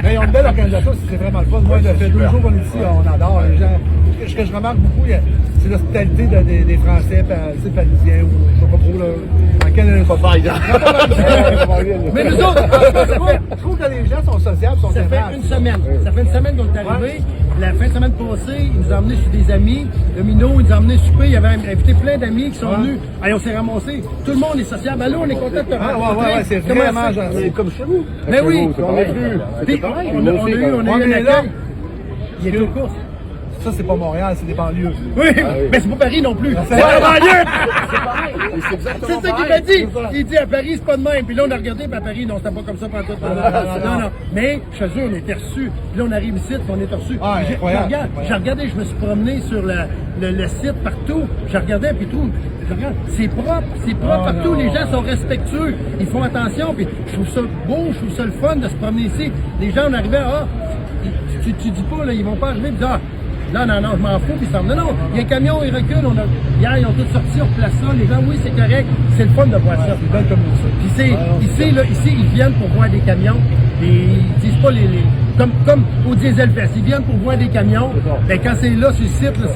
Mais ils ont une belle organisation, c'est vraiment le fun. Moi, ça fait 2 jours qu'on est ici, on adore les gens. Ce que je remarque beaucoup, c'est l'hospitalité des Français, parisiens, ou je sais pas trop, là. Dans quel... Pas parisien. Mais nous autres, je trouve que les gens sont sociables, sont aimables. Ça fait une semaine. Ça fait une semaine qu'on est arrivé. La fin de semaine passée, ils nous ont emmenés chez des amis. Domino, ils nous ont emmenés souper. Il avait invité plein d'amis qui sont venus. Allez, on s'est ramassés. Tout le monde est sociable. Allô, on est content de te rencontrer. Ouais, c'est vraiment gentil. Comme chez vous. Mais oui. On est venu. Puis, on a eu un accueil. Il est aux courses. Ça, c'est pas Montréal, c'est des banlieues. Oui, mais c'est pas Paris non plus. C'est pas banlieue. C'est ça qu'il m'a dit. Il dit à Paris, c'est pas de même. Puis là, on a regardé, puis à Paris, non, c'était pas comme ça pendant tout. Non. Mais, je te jure, on était reçus. Puis là, on arrive ici, puis on est reçus. J'ai regardé, je me suis promené sur le site partout. J'ai regardé, puis tout. C'est propre partout. Les gens sont respectueux. Ils font attention. Puis je trouve ça beau, je trouve ça le fun de se promener ici. Les gens, on arrivait, tu dis pas, là, ils vont pas arriver, ils disent, non, je m'en fous, puis ça me dit, non, il y a un camion, il recule, hier, ils ont tous sorti, on place ça, les gens, oui, c'est correct, c'est le fun de voir ça. C'est belle comme ça. Puis ici, ils viennent pour voir des camions, et ils disent pas comme au Diesel Fest, ils viennent pour voir des camions, ben quand c'est là, sur le site, là,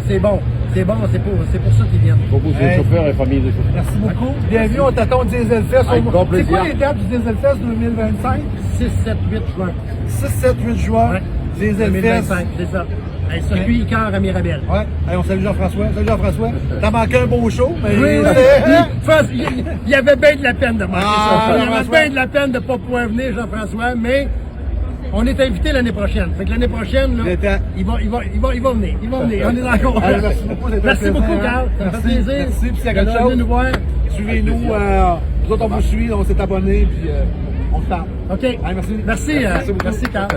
c'est bon. C'est bon, c'est pour ça qu'ils viennent. Pour vous, c'est chauffeurs et famille de chauffeurs. Merci beaucoup. Bienvenue, on t'attend au Diesel Fest. C'est quoi les dates du Diesel Fest 2025? 6, 7, 8 juin. 6, 7, 8 juin. Ouais. Diesel Fest. 2025, c'est ça. Circuit Icare à Mirabel. Ouais. Hey, on salue Jean-François. Salut Jean-François. T'as manqué un beau show. Mais... Oui. Il y avait bien de la peine de manquer ça. Il y avait bien de la peine de ne pas pouvoir venir, Jean-François, mais on est invité l'année prochaine. Fait que l'année prochaine, là, il va venir. Il va venir. On est dans le cours. Merci beaucoup, Carl. Ça me fait plaisir. Merci. Puis s'il y a quelque chose, nous voir. Suivez-nous. Nous autres, on vous suit. On s'est abonnés. Puis on se parle. OK. Hey, merci. Merci, Carl.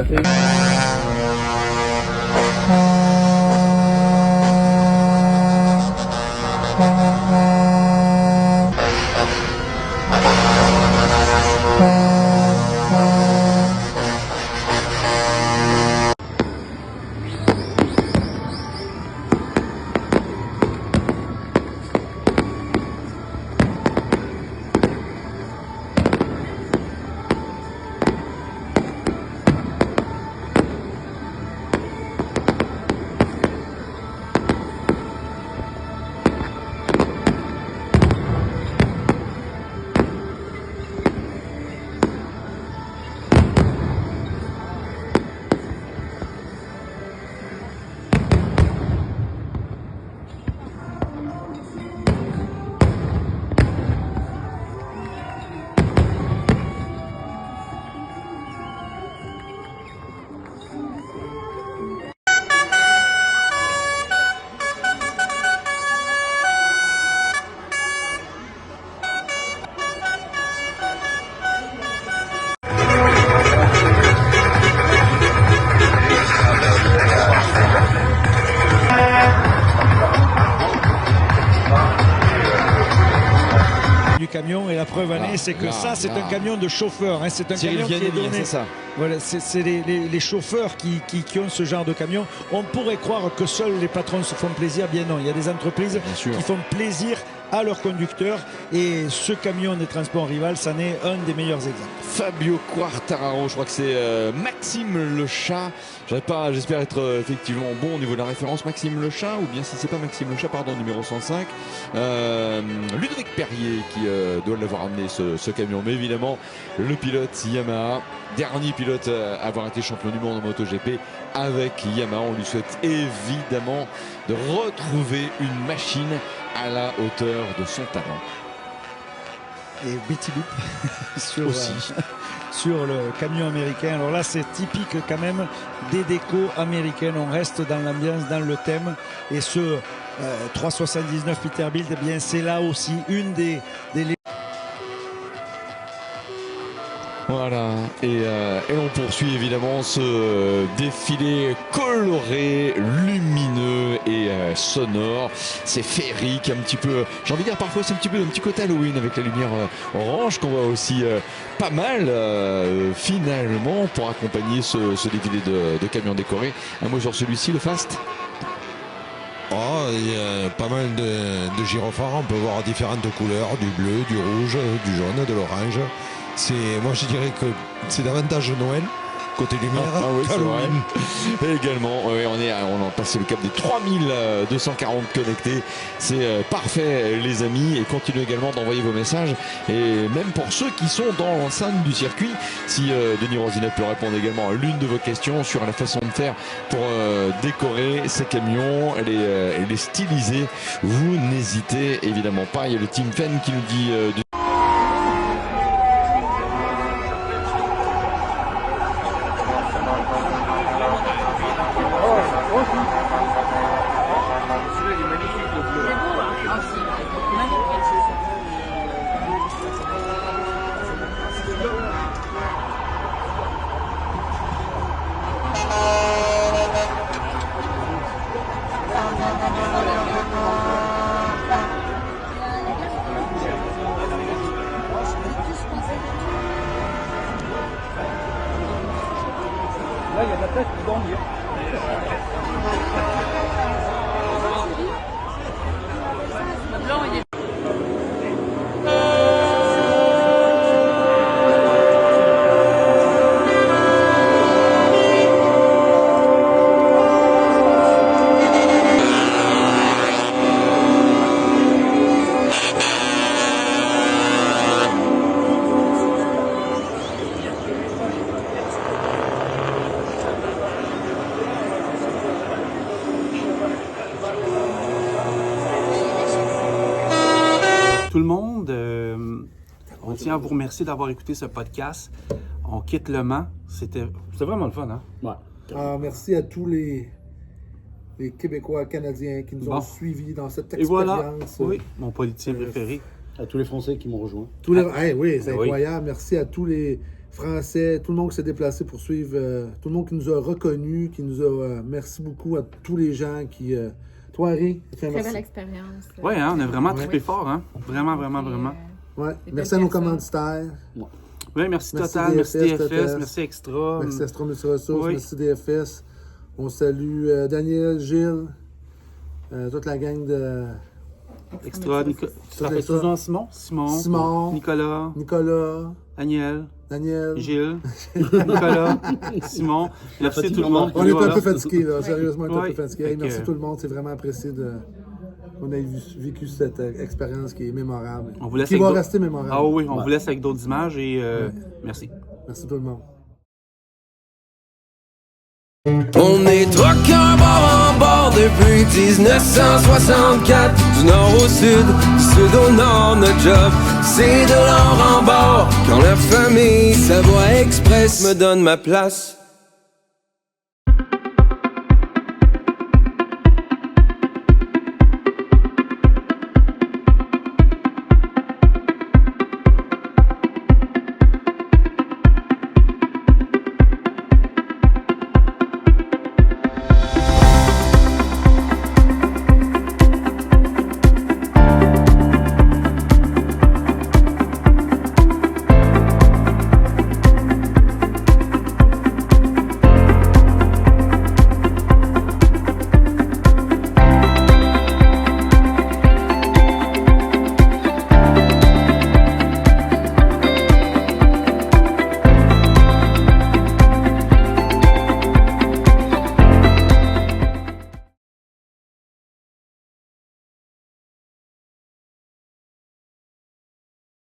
Camion et la preuve c'est que c'est un camion de chauffeur, hein, c'est un camion qui est donné. C'est ça. Voilà, c'est les chauffeurs qui ont ce genre de camion. On pourrait croire que seuls les patrons se font plaisir, bien non, il y a des entreprises qui font plaisir à leurs conducteurs. Et ce camion des transports rival, c'en est un des meilleurs exemples. Fabio Quartararo, je crois que c'est Maxime Lechat. J'espère être effectivement bon au niveau de la référence. Maxime Lechat, ou bien si c'est pas Maxime Lechat, pardon, numéro 105. Ludovic Perrier qui doit l'avoir amené ce camion. Mais évidemment, le pilote Yamaha, dernier pilote à avoir été champion du monde en MotoGP avec Yamaha. On lui souhaite évidemment de retrouver une machine à la hauteur de son talent. Et Betty Boop sur le camion américain. Alors là, c'est typique quand même des décos américaines. On reste dans l'ambiance, dans le thème. Et ce 379 Peterbilt, eh bien, c'est là aussi une des Voilà, et on poursuit évidemment ce défilé coloré, lumineux et sonore. C'est féerique, un petit peu, j'ai envie de dire parfois c'est un petit côté Halloween avec la lumière orange qu'on voit aussi pas mal finalement pour accompagner ce défilé de camions décorés. Un mot sur celui-ci, le Fast? Il y a pas mal de gyrophares, on peut voir différentes couleurs, du bleu, du rouge, du jaune, de l'orange. Moi je dirais que c'est davantage Noël côté lumière. Oui, c'est vrai. Et également, on a passé le cap des 3240 connectés. C'est parfait les amis, et continuez également d'envoyer vos messages, et même pour ceux qui sont dans l'enceinte du circuit, si Denis Rosinet peut répondre également à l'une de vos questions sur la façon de faire pour décorer ces camions, elle est stylisée, vous n'hésitez évidemment pas. Il y a le Team Fen qui nous dit Là, il y a de la tête qui tombe. Le blanc, il est... Tout le monde, on tient à vous remercier d'avoir écouté ce podcast. On quitte Le Mans. C'était vraiment le fun, hein? Ouais. Alors, merci à tous les Québécois, Canadiens qui nous ont suivis dans cette expérience. Et voilà, oui, mon politicien préféré. À tous les Français qui m'ont rejoint. Oui, c'est incroyable. Merci à tous les Français, tout le monde qui s'est déplacé pour suivre, tout le monde qui nous a reconnus, merci beaucoup à tous les gens qui... Toi, Harry, très belle expérience. Oui, hein, on a vraiment trippé fort, hein? Vraiment. Ouais. Merci à nos commanditaires. Oui, merci Total, merci DFS, merci Extra. Merci Extra Multiressources, merci DFS. On salue Daniel, Gilles, toute la gang de... Extra, Simon, Nicolas, Daniel, Gilles, Nicolas, Simon. Merci tout le monde. On est un peu fatigués, là. Sérieusement, on est un peu fatigués. Merci tout le monde. C'est vraiment apprécié qu'on ait vécu cette expérience qui est mémorable. Qui va rester mémorable. Ah oui, on vous laisse avec d'autres images et merci. Merci tout le monde. On est truckers bord en bord depuis 1964. Du nord au sud, du sud au nord, notre job c'est de l'or en bord. Quand la famille Savoie Express me donne ma place.